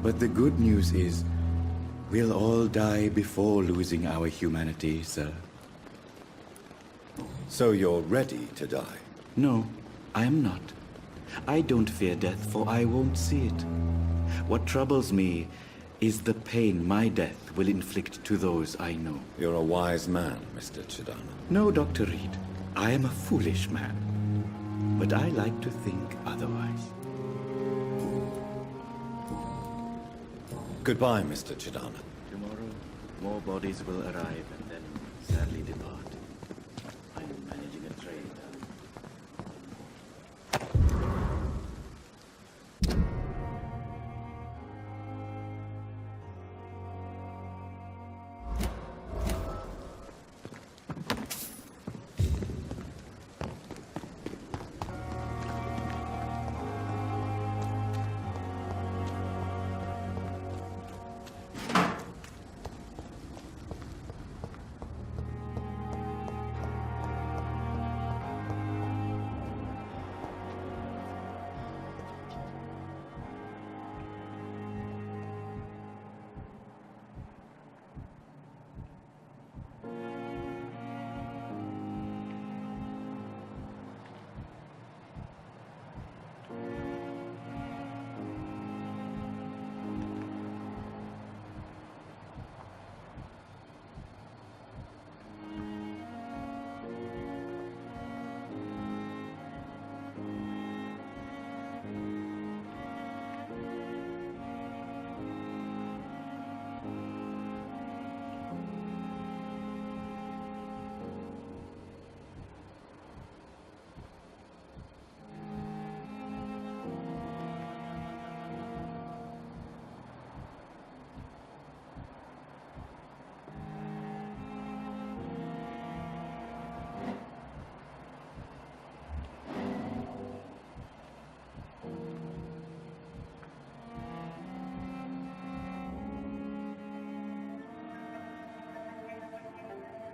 M: but the good news is, we'll all die before losing our humanity, sir.
D: So you're ready to die?
M: No, I am not. I don't fear death, for I won't see it. What troubles me is the pain my death will inflict to those I know.
D: You're a wise man, Mr. Chidana.
M: No, Dr. Reed. I am a foolish man. But I like to think otherwise.
D: Goodbye, Mr. Chidana.
M: Tomorrow, more bodies will arrive and then sadly depart. I'm managing a trade.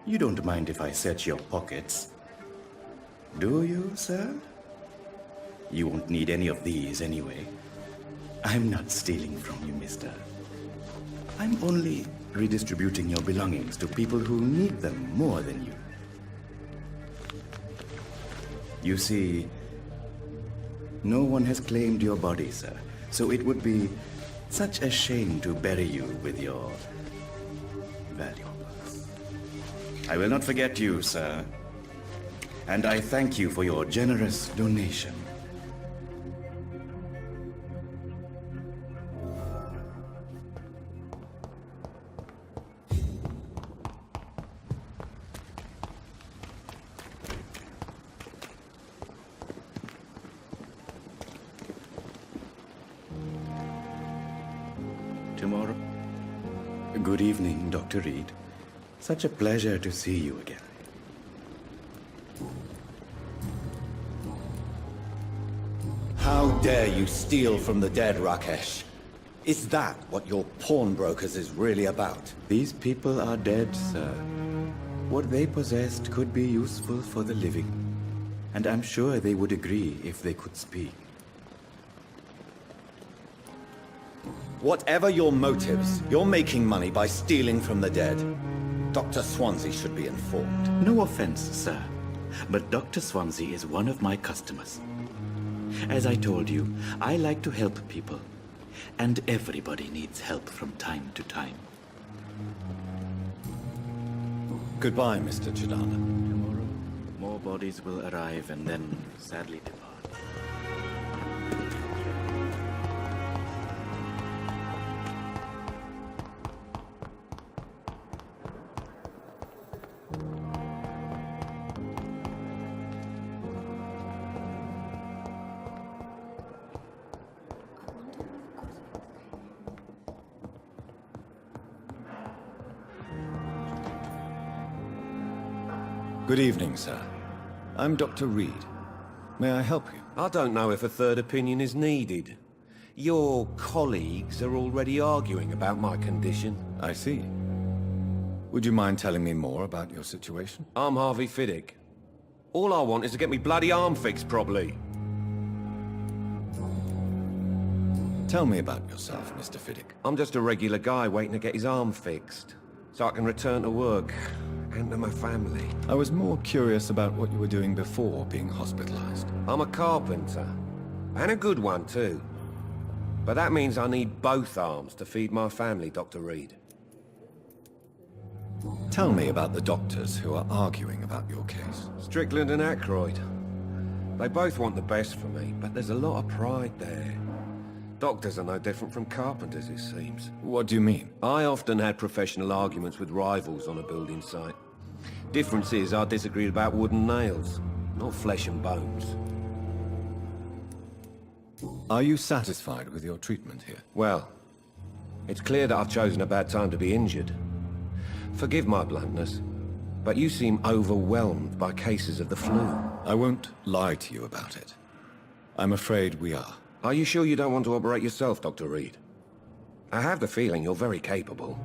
M: You don't mind if I search your pockets, do you, sir? You won't need any of these anyway. I'm not stealing from you, mister. I'm only redistributing your belongings to people who need them more than you. You see, no one has claimed your body, sir, so it would be such a shame to bury you with your valuables. I will not forget you, sir. And I thank you for your generous donation. Tomorrow? Good evening, Dr. Reed. Such a pleasure to see you again.
D: How dare you steal from the dead, Rakesh? Is that what your pawnbrokers is really about?
M: These people are dead, sir. What they possessed could be useful for the living. And I'm sure they would agree if they could speak.
D: Whatever your motives, you're making money by stealing from the dead. Dr. Swansea should be informed.
M: No offense, sir, but Dr. Swansea is one of my customers. As I told you, I like to help people, and everybody needs help from time to time.
D: Goodbye, Mr. Chidana.
M: Tomorrow, more bodies will arrive and then sadly depart.
D: Good evening, sir. I'm Dr. Reed. May I help you?
A: I don't know if a third opinion is needed. Your colleagues are already arguing about my condition.
D: I see. Would you mind telling me more about your situation?
A: I'm Harvey Fiddick. All I want is to get me bloody arm fixed properly.
D: Tell me about yourself, Mr. Fiddick.
A: I'm just a regular guy waiting to get his arm fixed, so I can return to work and to my family.
D: I was more curious about what you were doing before being hospitalized.
A: I'm a carpenter, and a good one too. But that means I need both arms to feed my family, Dr. Reed.
D: Tell me about the doctors who are arguing about your case.
A: Strickland and Aykroyd. They both want the best for me, but there's a lot of pride there. Doctors are no different from carpenters, it seems.
D: What do you mean?
A: I often had professional arguments with rivals on a building site. Difference is I disagreed about wooden nails, not flesh and bones.
D: Are you satisfied with your treatment here?
A: Well, it's clear that I've chosen a bad time to be injured. Forgive my bluntness, but you seem overwhelmed by cases of the flu.
D: I won't lie to you about it. I'm afraid we are.
A: Are you sure you don't want to operate yourself, Dr. Reed? I have the feeling you're very capable,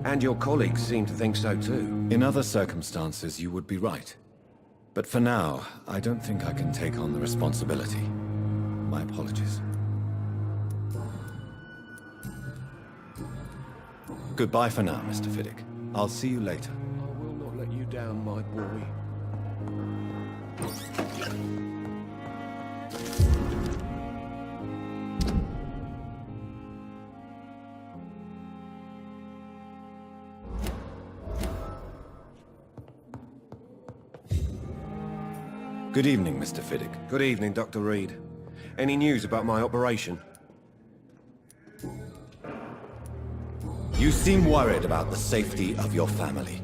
A: and your colleagues seem to think so too.
D: In other circumstances, you would be right. But for now, I don't think I can take on the responsibility. My apologies. Goodbye for now, Mr. Fiddick. I'll see you later.
A: I will not let you down, my boy.
D: Good evening, Mr. Fiddick.
A: Good evening, Dr. Reed. Any news about my operation?
D: You seem worried about the safety of your family.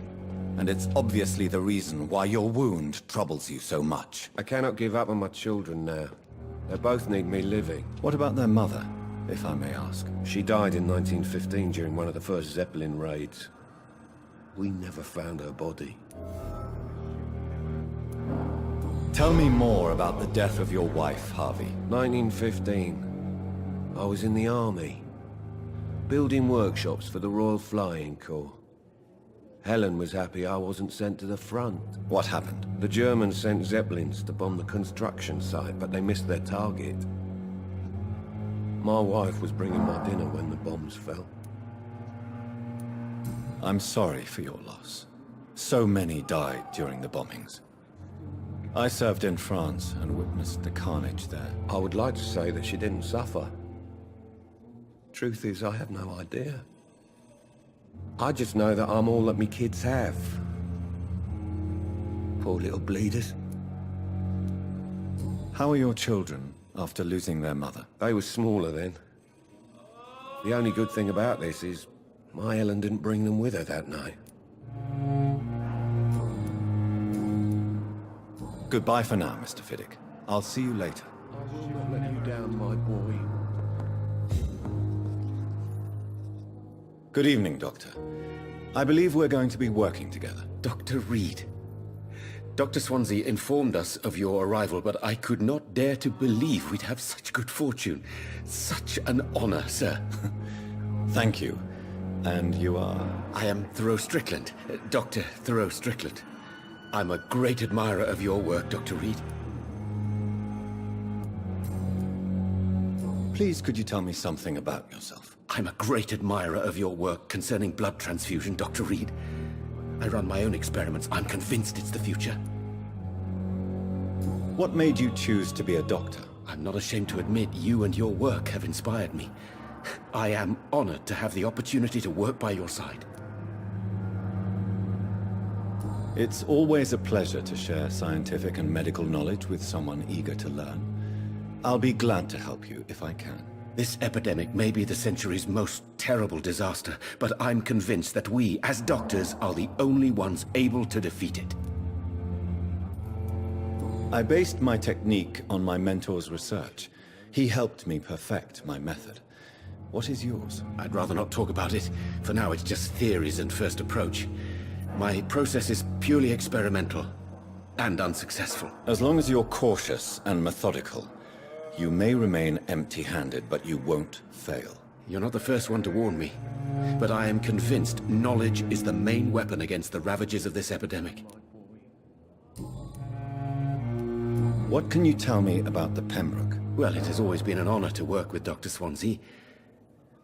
D: And it's obviously the reason why your wound troubles you so much.
A: I cannot give up on my children now. They both need me living.
D: What about their mother, if I may ask?
A: She died in 1915 during one of the first Zeppelin raids. We never found her body.
D: Tell me more about the death of your wife, Harvey.
A: 1915. I was in the army, building workshops for the Royal Flying Corps. Helen was happy I wasn't sent to the front.
D: What happened?
A: The Germans sent Zeppelins to bomb the construction site, but they missed their target. My wife was bringing my dinner when the bombs fell.
D: I'm sorry for your loss. So many died during the bombings. I served in France and witnessed the carnage there.
A: I would like to say that she didn't suffer. Truth is, I have no idea. I just know that I'm all that me kids have. Poor little bleeders.
D: How are your children after losing their mother?
A: They were smaller then. The only good thing about this is my Helen didn't bring them with her that night.
D: Goodbye for now, Mr. Fiddick. I'll see you later.
A: I will not let you down, my boy.
D: Good evening, Doctor. I believe we're going to be working together.
M: Dr. Reed. Dr. Swansea informed us of your arrival, but I could not dare to believe we'd have such good fortune. Such an honor, sir.
D: Thank you. And you are?
M: I am Thoreau Strickland, Dr. Thoreau Strickland. I'm a great admirer of your work, Dr. Reed.
D: Please, could you tell me something about yourself?
M: I'm a great admirer of your work concerning blood transfusion, Dr. Reed. I run my own experiments. I'm convinced it's the future.
D: What made you choose to be a doctor?
M: I'm not ashamed to admit you and your work have inspired me. I am honored to have the opportunity to work by your side.
D: It's always a pleasure to share scientific and medical knowledge with someone eager to learn. I'll be glad to help you if I can.
M: This epidemic may be the century's most terrible disaster, but I'm convinced that we, as doctors, are the only ones able to defeat it.
D: I based my technique on my mentor's research. He helped me perfect my method. What is yours?
M: I'd rather not talk about it. For now, it's just theories and first approach. My process is purely experimental and unsuccessful.
D: As long as you're cautious and methodical, you may remain empty-handed, but you won't fail.
N: You're not the first one to warn me, but I am convinced knowledge is the main weapon against the ravages of this epidemic.
D: What can you tell me about the Pembroke?
N: Well, it has always been an honor to work with Dr. Swansea.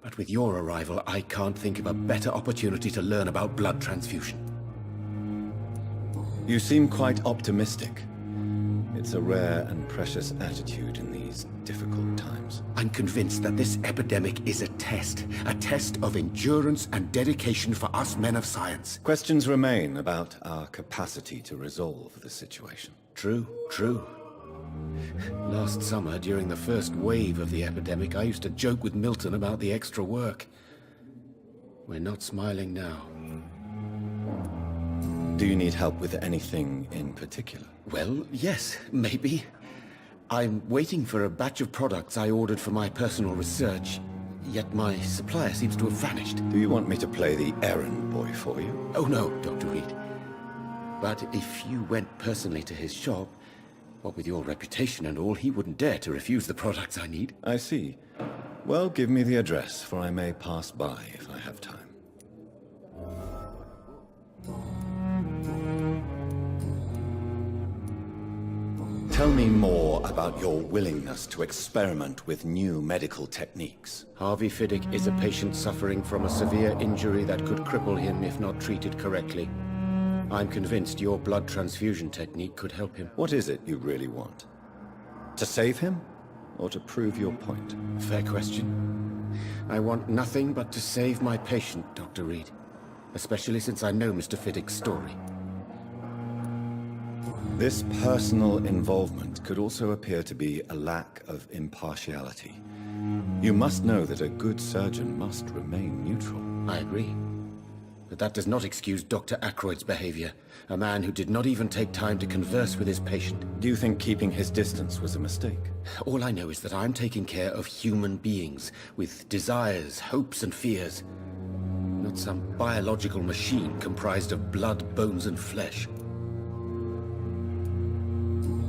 N: But with your arrival, I can't think of a better opportunity to learn about blood transfusion.
D: You seem quite optimistic. It's a rare and precious attitude in these difficult times.
N: I'm convinced that this epidemic is a test of endurance and dedication for us men of science.
D: Questions remain about our capacity to resolve the situation.
N: True, true. Last summer, during the first wave of the epidemic, I used to joke with Milton about the extra work. We're not smiling now.
D: Do you need help with anything in particular?
N: Well, yes, maybe. I'm waiting for a batch of products I ordered for my personal research, yet my supplier seems to have vanished.
D: Do you want me to play the errand boy for you?
N: Oh no, Dr. Reed. But if you went personally to his shop, what with your reputation and all, he wouldn't dare to refuse the products I need.
D: I see. Well, give me the address, for I may pass by if I have time. Tell me more about your willingness to experiment with new medical techniques.
N: Harvey Fiddick is a patient suffering from a severe injury that could cripple him if not treated correctly. I'm convinced your blood transfusion technique could help him.
D: What is it you really want? To save him? Or to prove your point?
N: Fair question. I want nothing but to save my patient, Dr. Reed. Especially since I know Mr. Fiddick's story.
D: This personal involvement could also appear to be a lack of impartiality. You must know that a good surgeon must remain neutral.
N: I agree. But that does not excuse Dr. Ackroyd's behavior. A man who did not even take time to converse with his patient.
D: Do you think keeping his distance was a mistake?
N: All I know is that I'm taking care of human beings with desires, hopes, and fears. Not some biological machine comprised of blood, bones, and flesh.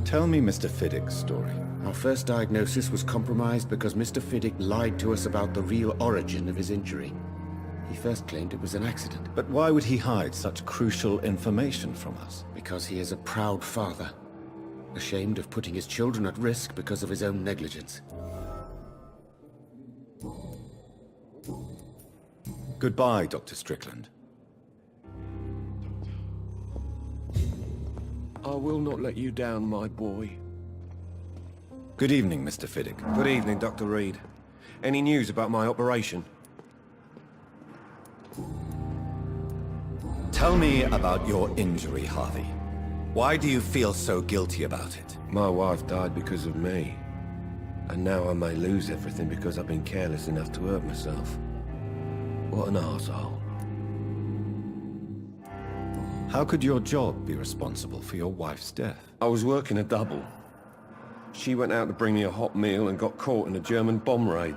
D: Tell me Mr. Fiddick's story.
N: Our first diagnosis was compromised because Mr. Fiddick lied to us about the real origin of his injury. He first claimed it was an accident.
D: But why would he hide such crucial information from us?
N: Because he is a proud father, ashamed of putting his children at risk because of his own negligence.
D: Goodbye, Dr. Strickland.
A: I will not let you down, my boy.
D: Good evening, Mr. Fiddick.
A: Good evening, Dr. Reed. Any news about my operation?
D: Tell me about your injury, Harvey. Why do you feel so guilty about it?
A: My wife died because of me. And now I may lose everything because I've been careless enough to hurt myself. What an arsehole.
D: How could your job be responsible for your wife's death?
A: I was working a double. She went out to bring me a hot meal and got caught in a German bomb raid.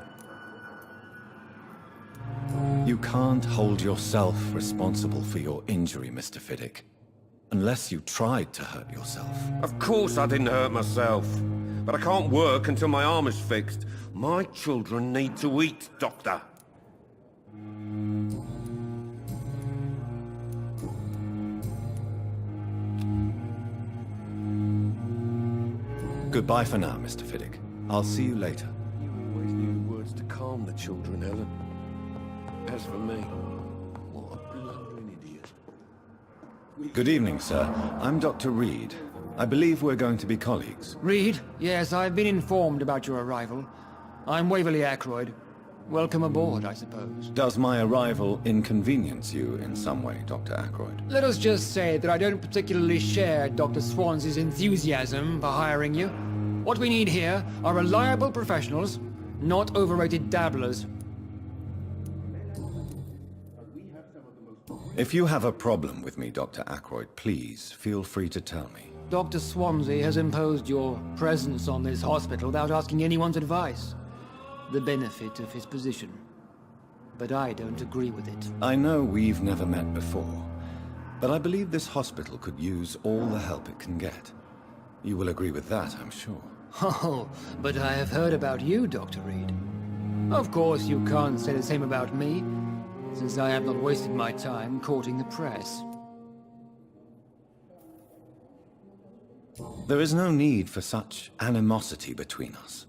D: You can't hold yourself responsible for your injury, Mr. Fiddick. Unless you tried to hurt yourself.
A: Of course I didn't hurt myself. But I can't work until my arm is fixed. My children need to eat, Doctor.
D: Goodbye for now, Mr. Fiddick. I'll see you later.
A: You always knew the words to calm the children, Helen. As for me, what a blundering idiot.
D: Good evening, sir. I'm Dr. Reed. I believe we're going to be colleagues.
O: Reed? Yes, I've been informed about your arrival. I'm Waverly Ackroyd. Welcome aboard, I suppose.
D: Does my arrival inconvenience you in some way, Dr. Ackroyd?
O: Let us just say that I don't particularly share Dr. Swansea's enthusiasm for hiring you. What we need here are reliable professionals, not overrated dabblers.
D: If you have a problem with me, Dr. Ackroyd, please feel free to tell me.
O: Dr. Swansea has imposed your presence on this hospital without asking anyone's advice. The benefit of his position. But I don't agree with it.
D: I know we've never met before, but I believe this hospital could use all the help it can get. You will agree with that, I'm sure.
O: Oh, but I have heard about you, Dr. Reed. Of course, you can't say the same about me, since I have not wasted my time courting the press.
D: There is no need for such animosity between us.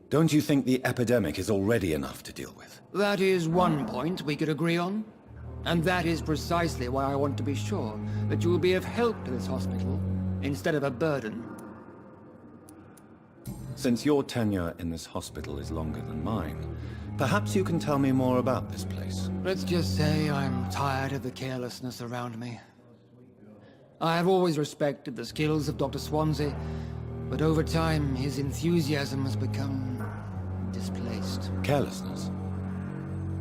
D: Don't you think the epidemic is already enough to deal with?
O: That is one point we could agree on. And that is precisely why I want to be sure that you will be of help to this hospital, instead of a burden.
D: Since your tenure in this hospital is longer than mine, perhaps you can tell me more about this place.
O: Let's just say I'm tired of the carelessness around me. I have always respected the skills of Dr. Swansea, but over time his enthusiasm has become displaced.
D: Carelessness?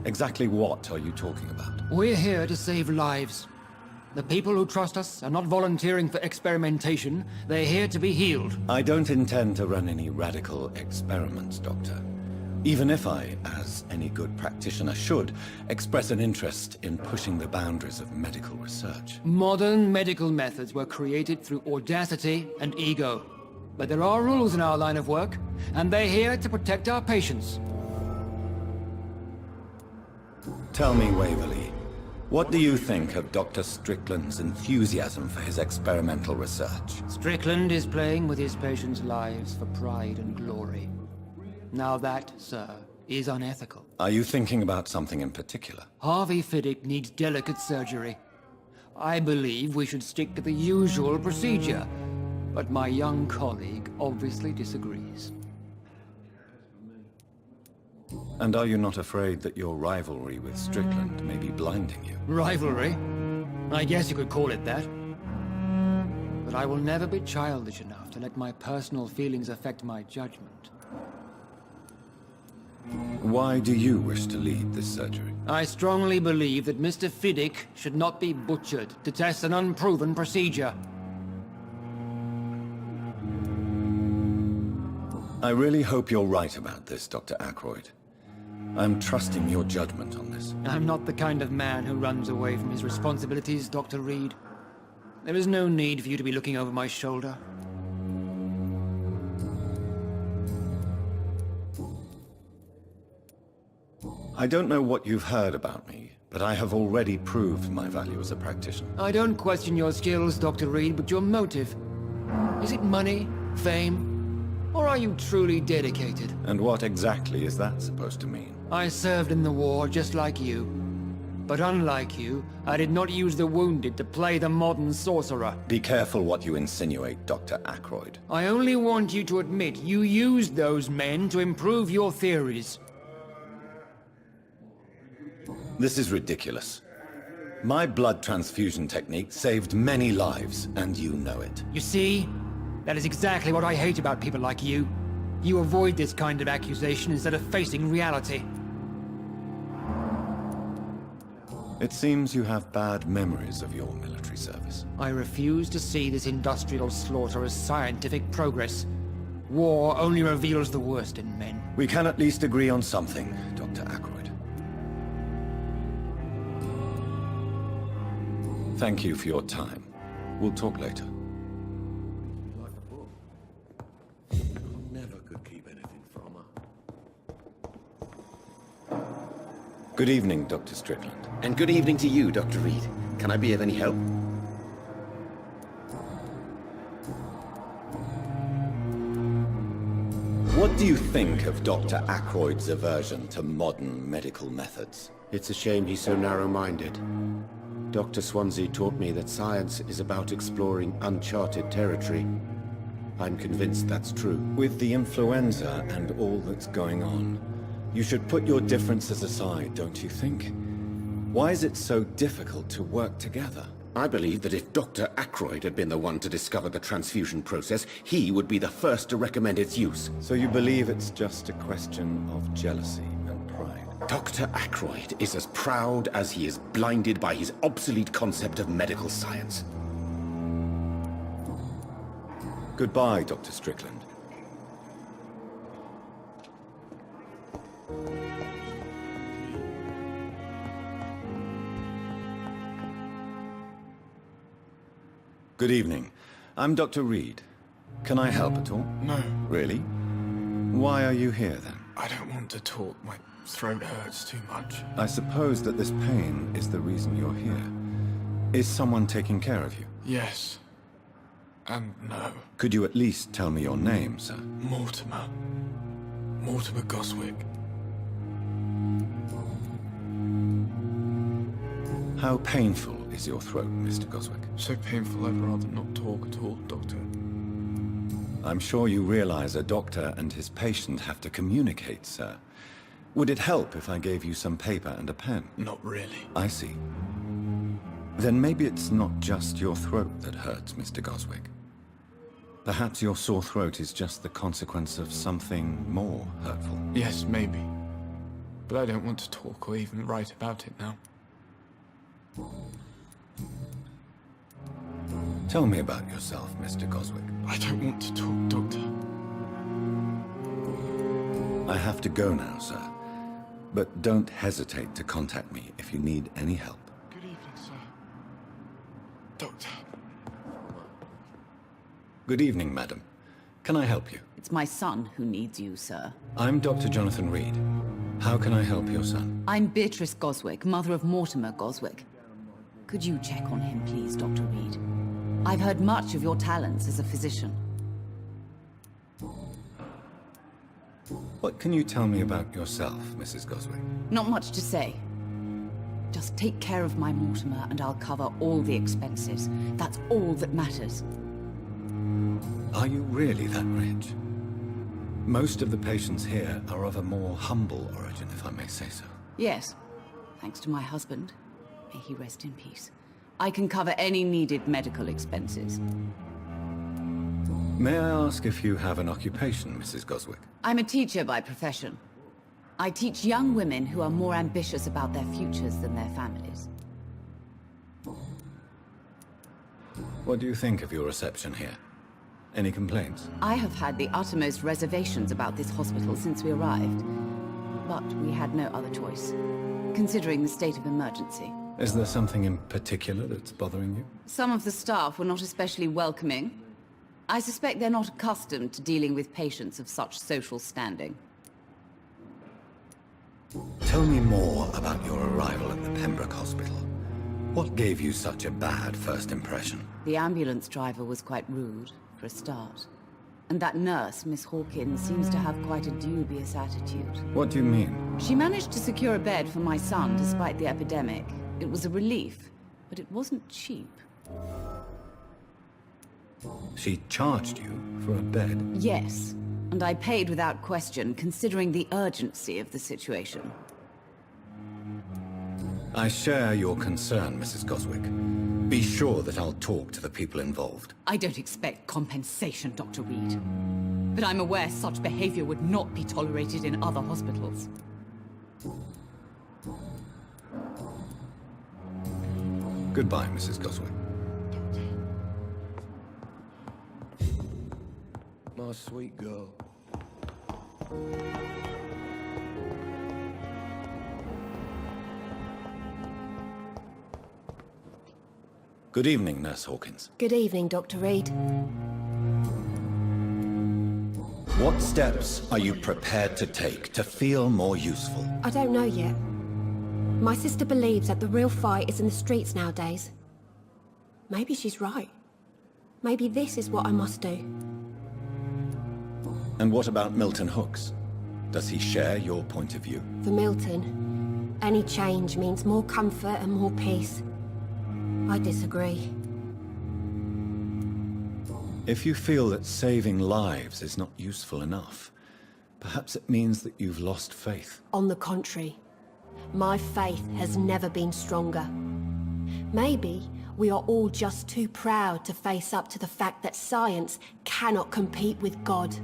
D: Exactly what are you talking about?
O: We're here to save lives. The people who trust us are not volunteering for experimentation. They're here to be healed.
D: I don't intend to run any radical experiments, Doctor. Even if I, as any good practitioner should, express an interest in pushing the boundaries of medical research.
O: Modern medical methods were created through audacity and ego. But there are rules in our line of work, and they're here to protect our patients.
D: Tell me, Waverly, what do you think of Dr. Strickland's enthusiasm for his experimental research?
O: Strickland is playing with his patients' lives for pride and glory. Now that, sir, is unethical.
D: Are you thinking about something in particular?
O: Harvey Fiddick needs delicate surgery. I believe we should stick to the usual procedure, but my young colleague obviously disagrees.
D: And are you not afraid that your rivalry with Strickland may be blinding you?
O: Rivalry? I guess you could call it that. But I will never be childish enough to let my personal feelings affect my judgment.
D: Why do you wish to lead this surgery?
O: I strongly believe that Mr. Fiddick should not be butchered to test an unproven procedure.
D: I really hope you're right about this, Dr. Ackroyd. I'm trusting your judgment on this.
O: I'm not the kind of man who runs away from his responsibilities, Dr. Reed. There is no need for you to be looking over my shoulder.
D: I don't know what you've heard about me, but I have already proved my value as a practitioner.
O: I don't question your skills, Dr. Reed, but your motive. Is it money? Fame? Or are you truly dedicated?
D: And what exactly is that supposed to mean?
O: I served in the war just like you. But unlike you, I did not use the wounded to play the modern sorcerer.
D: Be careful what you insinuate, Dr. Ackroyd.
O: I only want you to admit you used those men to improve your theories.
D: This is ridiculous. My blood transfusion technique saved many lives, and you know it.
O: You see? That is exactly what I hate about people like you. You avoid this kind of accusation instead of facing reality.
D: It seems you have bad memories of your military service.
O: I refuse to see this industrial slaughter as scientific progress. War only reveals the worst in men.
D: We can at least agree on something, Dr. Ackroyd. Thank you for your time. We'll talk later.
A: Never could keep anything from her.
D: Good evening, Dr. Strickland.
M: And good evening to you, Dr. Reed. Can I be of any help?
D: What do you think of Dr. Ackroyd's aversion to modern medical methods?
N: It's a shame he's so narrow-minded. Dr. Swansea taught me that science is about exploring uncharted territory. I'm convinced that's true.
D: With the influenza and all that's going on, you should put your differences aside, don't you think? Why is it so difficult to work together?
N: I believe that if Dr. Ackroyd had been the one to discover the transfusion process, he would be the first to recommend its use.
D: So you believe it's just a question of jealousy and pride?
N: Dr. Ackroyd is as proud as he is blinded by his obsolete concept of medical science.
D: Goodbye, Dr. Strickland. Good evening. I'm Dr. Reed. Can I help at all?
J: No.
D: Really? Why are you here, then?
P: I don't want to talk. My throat hurts too much.
D: I suppose that this pain is the reason you're here. Is someone taking care of you?
P: Yes. And no.
D: Could you at least tell me your name, sir?
P: Mortimer. Mortimer Goswick.
D: How painful is your throat, Mr. Goswick?
P: So painful I'd rather not talk at all, Doctor.
D: I'm sure you realize a doctor and his patient have to communicate, sir. Would it help if I gave you some paper and a pen?
P: Not really.
D: I see. Then maybe it's not just your throat that hurts, Mr. Goswick. Perhaps your sore throat is just the consequence of something more hurtful.
P: Yes, maybe. But I don't want to talk or even write about it now.
D: Tell me about yourself, Mr. Goswick.
P: I don't want to talk, Doctor.
D: I have to go now, sir. But don't hesitate to contact me if you need any help.
P: Good evening, sir. Doctor.
D: Good evening, madam. Can I help you?
Q: It's my son who needs you, sir.
D: I'm Dr. Jonathan Reed. How can I help your son?
Q: I'm Beatrice Goswick, mother of Mortimer Goswick. Could you check on him, please, Dr. Reed? I've heard much of your talents as a physician.
D: What can you tell me about yourself, Mrs. Goswick?
Q: Not much to say. Just take care of my Mortimer and I'll cover all the expenses. That's all that matters.
D: Are you really that rich? Most of the patients here are of a more humble origin, if I may say so.
Q: Yes, thanks to my husband. May he rest in peace. I can cover any needed medical expenses.
D: May I ask if you have an occupation, Mrs. Goswick?
Q: I'm a teacher by profession. I teach young women who are more ambitious about their futures than their families.
D: What do you think of your reception here? Any complaints?
Q: I have had the uttermost reservations about this hospital since we arrived. But we had no other choice, considering the state of emergency.
D: Is there something in particular that's bothering you?
Q: Some of the staff were not especially welcoming. I suspect they're not accustomed to dealing with patients of such social standing.
D: Tell me more about your arrival at the Pembroke Hospital. What gave you such a bad first impression?
Q: The ambulance driver was quite rude, for a start. And that nurse, Miss Hawkins, seems to have quite a dubious attitude.
D: What do you mean?
Q: She managed to secure a bed for my son despite the epidemic. It was a relief, but it wasn't cheap.
D: She charged you for a bed?
Q: Yes, and I paid without question, considering the urgency of the situation.
D: I share your concern, Mrs. Goswick. Be sure that I'll talk to the people involved.
Q: I don't expect compensation, Dr. Reed. But I'm aware such behavior would not be tolerated in other hospitals.
D: Goodbye, Mrs. Goswick.
A: My sweet girl.
D: Good evening, Nurse Hawkins.
K: Good evening, Dr. Reed.
D: What steps are you prepared to take to feel more useful?
K: I don't know yet. My sister believes that the real fight is in the streets nowadays. Maybe she's right. Maybe this is what I must do.
D: And what about Milton Hooks? Does he share your point of view?
K: For Milton, any change means more comfort and more peace. I disagree.
D: If you feel that saving lives is not useful enough, perhaps it means that you've lost faith.
K: On the contrary, my faith has never been stronger. Maybe we are all just too proud to face up to the fact that science cannot compete with God.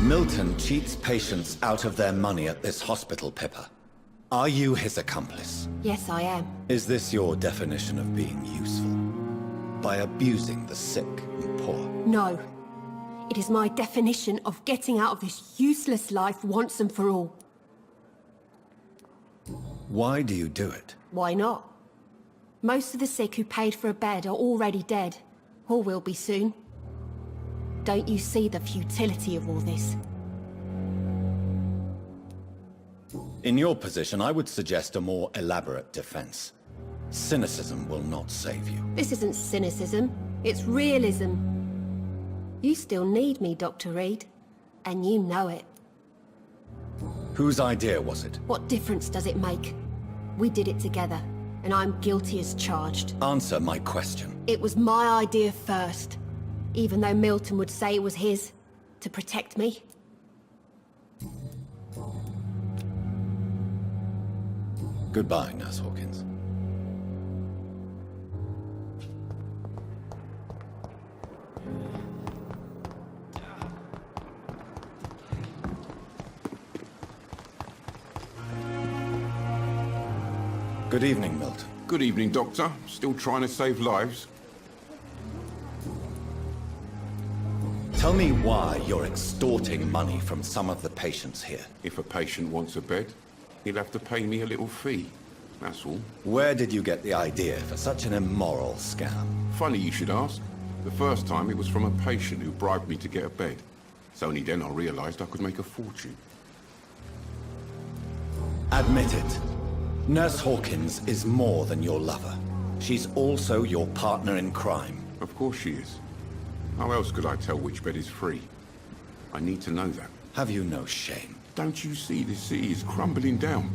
D: Milton cheats patients out of their money at this hospital, Pippa. Are you his accomplice?
K: Yes, I am.
D: Is this your definition of being useful? By abusing the sick and poor?
K: No. It is my definition of getting out of this useless life once and for all.
D: Why do you do it?
K: Why not? Most of the sick who paid for a bed are already dead, or will be soon. Don't you see the futility of all this?
D: In your position, I would suggest a more elaborate defense. Cynicism will not save you.
K: This isn't cynicism, it's realism. You still need me, Dr. Reed, and you know it.
D: Whose idea was it?
K: What difference does it make? We did it together, and I'm guilty as charged.
D: Answer my question.
K: It was my idea first, even though Milton would say it was his, to protect me.
D: Goodbye, Nurse Hawkins. Good evening, Milton.
L: Good evening, Doctor. Still trying to save lives?
D: Tell me why you're extorting money from some of the patients here.
L: If a patient wants a bed, he'll have to pay me a little fee. That's all.
D: Where did you get the idea for such an immoral scam?
L: Funny you should ask. The first time it was from a patient who bribed me to get a bed. It's only then I realized I could make a fortune.
D: Admit it. Nurse Hawkins is more than your lover. She's also your partner in crime.
L: Of course she is. How else could I tell which bed is free? I need to know that.
D: Have you no shame?
L: Don't you see this city is crumbling down?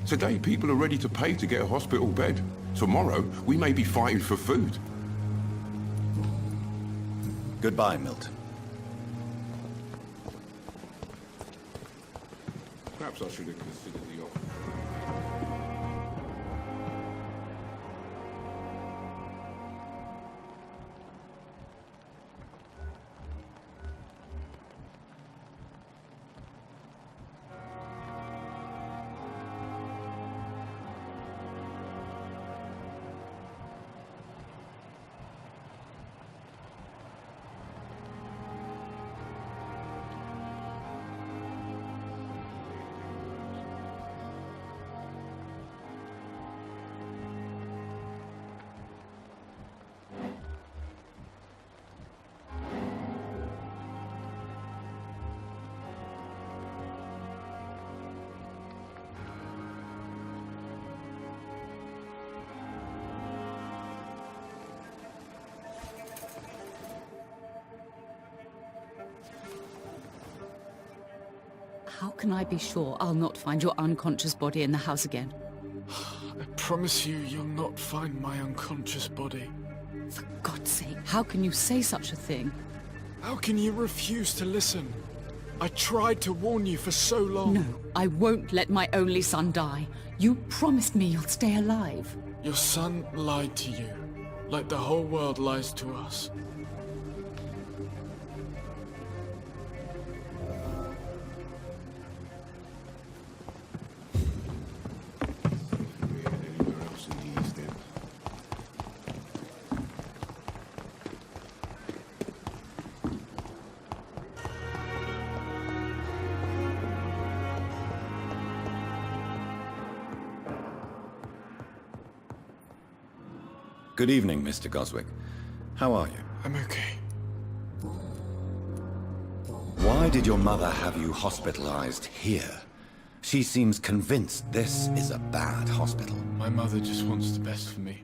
L: Today people are ready to pay to get a hospital bed. Tomorrow we may be fighting for food.
D: Goodbye, Milton.
L: Perhaps I should have considered the offer.
R: How can I be sure I'll not find your unconscious body in the house again?
P: I promise you, you'll not find my unconscious body.
R: For God's sake, how can you say such a thing?
P: How can you refuse to listen? I tried to warn you for so long.
R: No, I won't let my only son die. You promised me you'll stay alive.
P: Your son lied to you, like the whole world lies to us.
D: Good evening, Mr. Goswick. How are you?
P: I'm okay.
D: Why did your mother have you hospitalized here? She seems convinced this is a bad hospital.
P: My mother just wants the best for me.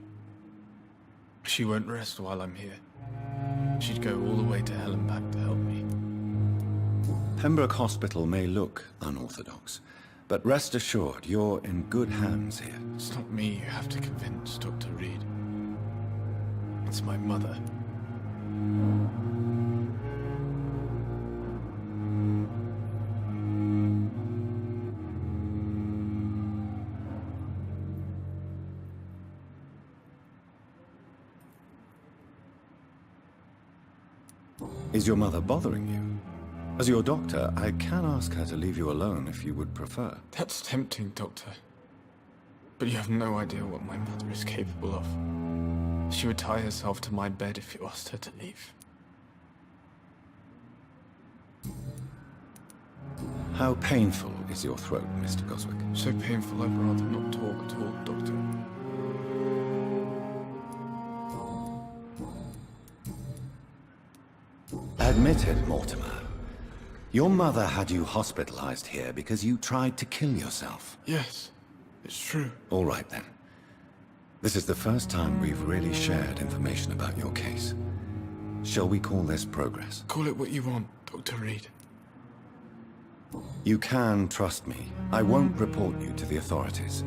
P: She won't rest while I'm here. She'd go all the way to hell and back to help me.
D: Pembroke Hospital may look unorthodox, but rest assured, you're in good hands here.
P: It's not me you have to convince, Dr. Reed. It's my mother.
D: Is your mother bothering you? As your doctor, I can ask her to leave you alone if you would prefer.
P: That's tempting, Doctor. But you have no idea what my mother is capable of. She would tie herself to my bed if you asked her to leave.
D: How painful is your throat, Mr. Goswick?
P: So painful I'd rather not talk at all, Doctor.
D: Admit it, Mortimer. Your mother had you hospitalized here because you tried to kill yourself.
P: Yes, it's true.
D: All right, then. This is the first time we've really shared information about your case. Shall we call this progress?
P: Call it what you want, Dr. Reed.
D: You can trust me. I won't report you to the authorities.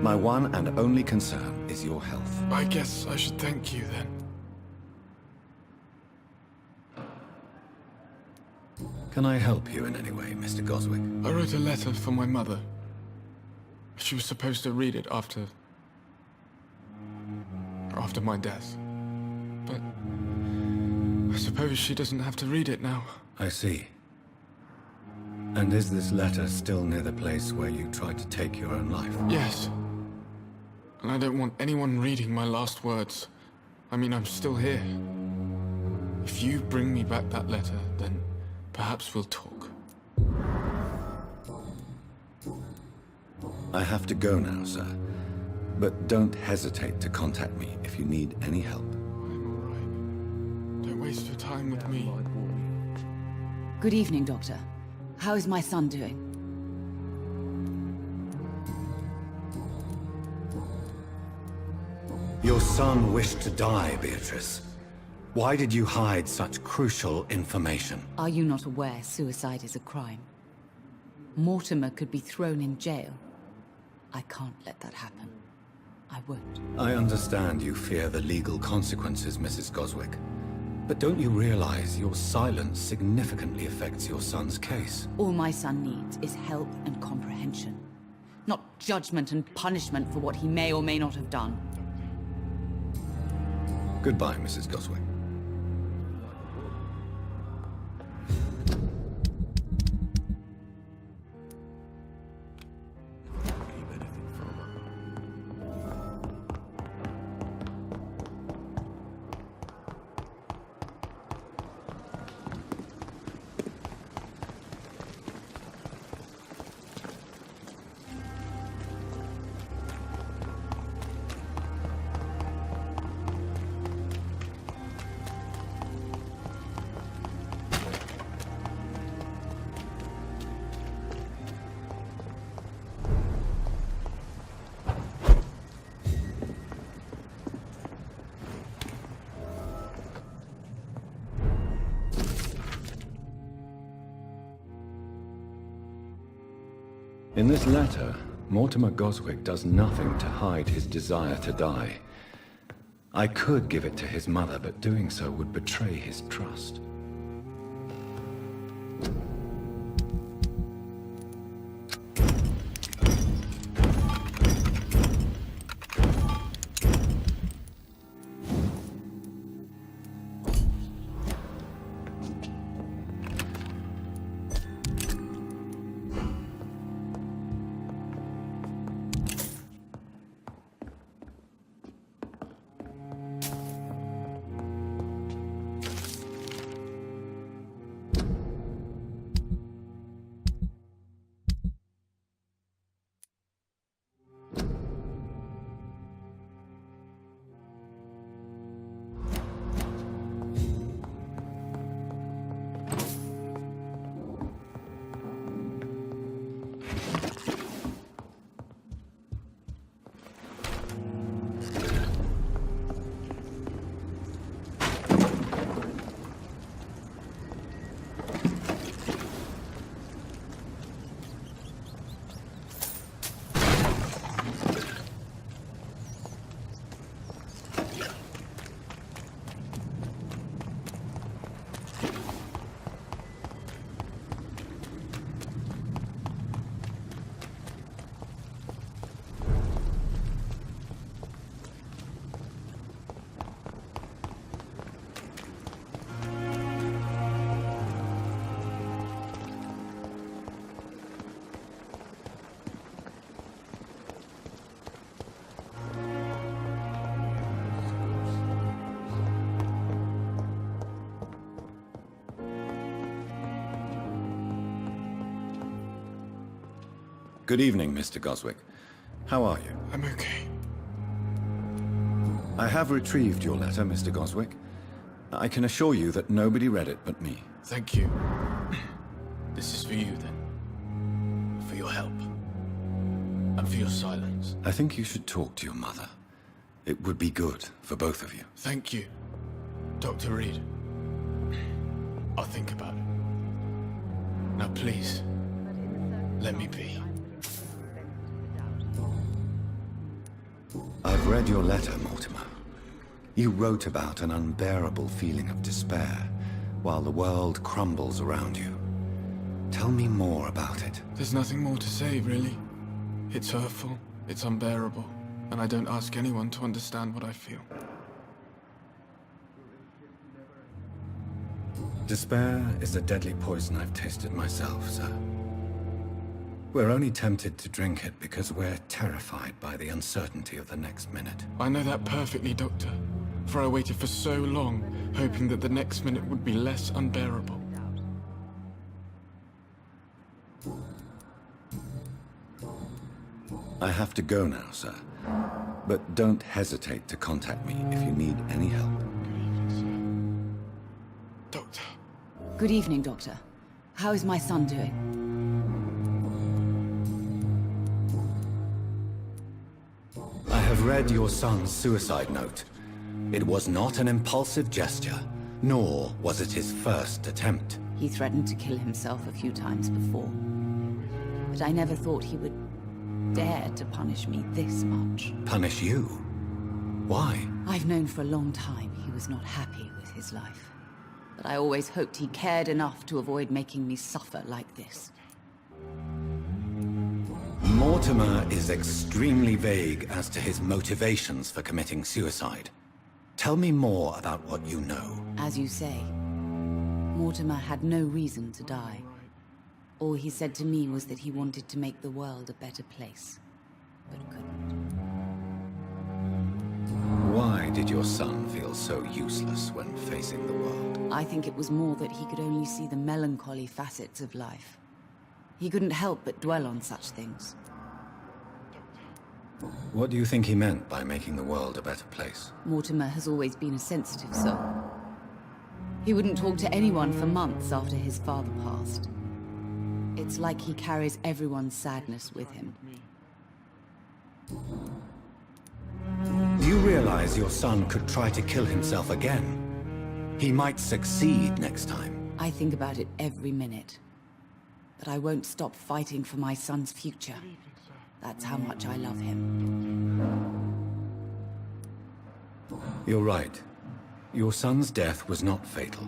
D: My one and only concern is your health.
P: I guess I should thank you, then.
D: Can I help you in any way, Mr. Goswick?
P: I wrote a letter for my mother. She was supposed to read it after my death. But I suppose she doesn't have to read it now.
D: I see. And is this letter still near the place where you tried to take your own life?
P: Yes. And I don't want anyone reading my last words. I mean, I'm still here. If you bring me back that letter, then perhaps we'll talk.
D: I have to go now, sir. But don't hesitate to contact me if you need any help.
P: I'm all right. Don't waste your time with me.
Q: Good evening, Doctor. How is my son doing?
D: Your son wished to die, Beatrice. Why did you hide such crucial information?
Q: Are you not aware suicide is a crime? Mortimer could be thrown in jail. I can't let that happen. I won't.
D: I understand you fear the legal consequences, Mrs. Goswick. But don't you realize your silence significantly affects your son's case?
Q: All my son needs is help and comprehension. Not judgment and punishment for what he may or may not have done.
D: Goodbye, Mrs. Goswick. In this letter, Mortimer Goswick does nothing to hide his desire to die. I could give it to his mother, but doing so would betray his trust. Good evening, Mr. Goswick. How are you?
P: I'm okay.
D: I have retrieved your letter, Mr. Goswick. I can assure you that nobody read it but me.
P: Thank you. This is for you, then. For your help. And for your silence.
D: I think you should talk to your mother. It would be good for both of you.
P: Thank you, Dr. Reed. I'll think about it. Now please, let me be.
D: I've read your letter, Mortimer. You wrote about an unbearable feeling of despair, while the world crumbles around you. Tell me more about it.
P: There's nothing more to say, really. It's hurtful, it's unbearable, and I don't ask anyone to understand what I feel.
D: Despair is a deadly poison I've tasted myself, sir. We're only tempted to drink it because we're terrified by the uncertainty of the next minute.
P: I know that perfectly, Doctor. For I waited for so long, hoping that the next minute would be less unbearable.
D: I have to go now, sir. But don't hesitate to contact me if you need any help.
P: Doctor.
Q: Good evening, Doctor. How is my son doing?
D: I have read your son's suicide note. It was not an impulsive gesture, nor was it his first attempt.
Q: He threatened to kill himself a few times before. But I never thought he would dare to punish me this much.
D: Punish you? Why?
Q: I've known for a long time he was not happy with his life. But I always hoped he cared enough to avoid making me suffer like this.
D: Mortimer is extremely vague as to his motivations for committing suicide. Tell me more about what you know.
Q: As you say, Mortimer had no reason to die. All he said to me was that he wanted to make the world a better place, but couldn't.
D: Why did your son feel so useless when facing the world?
Q: I think it was more that he could only see the melancholy facets of life. He couldn't help but dwell on such things.
D: What do you think he meant by making the world a better place?
Q: Mortimer has always been a sensitive soul. He wouldn't talk to anyone for months after his father passed. It's like he carries everyone's sadness with him.
D: You realize your son could try to kill himself again? He might succeed next time.
Q: I think about it every minute. But I won't stop fighting for my son's future. That's how much I love him.
D: You're right. Your son's death was not fatal.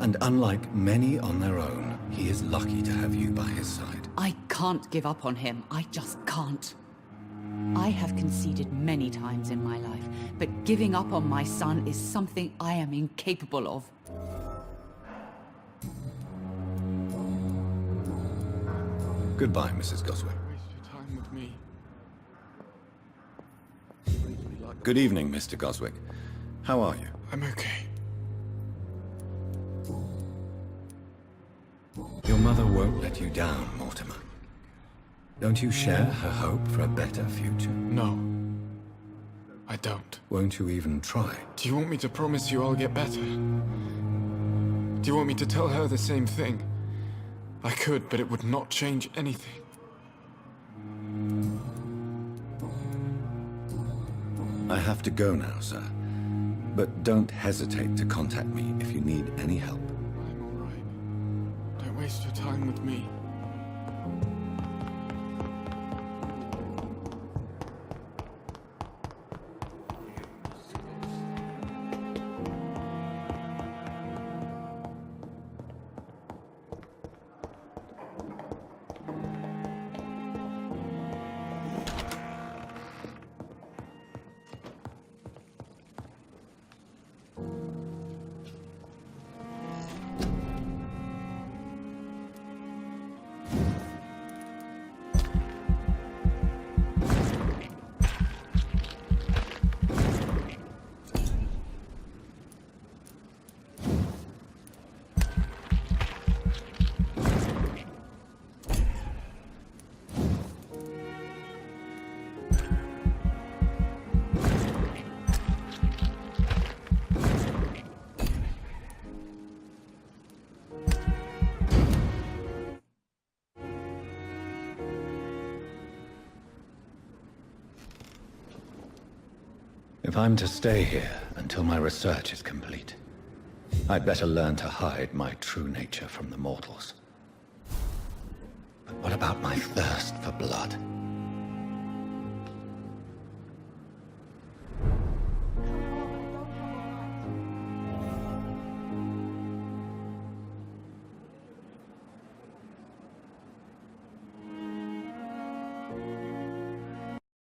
D: And unlike many on their own, he is lucky to have you by his side.
Q: I can't give up on him. I just can't. I have conceded many times in my life, but giving up on my son is something I am incapable of.
D: Goodbye, Mrs. Goswick.
P: Waste your time with me.
D: Good evening, Mr. Goswick. How are you?
P: I'm okay.
D: Your mother won't let you down, Mortimer. Don't you share her hope for a better future?
P: No. I don't.
D: Won't you even try?
P: Do you want me to promise you I'll get better? Do you want me to tell her the same thing? I could, but it would not change anything.
D: I have to go now, sir. But don't hesitate to contact me if you need any help.
P: I'm all right. Don't waste your time with me.
D: I'm to stay here until my research is complete, I'd better learn to hide my true nature from the mortals. But what about my thirst for blood?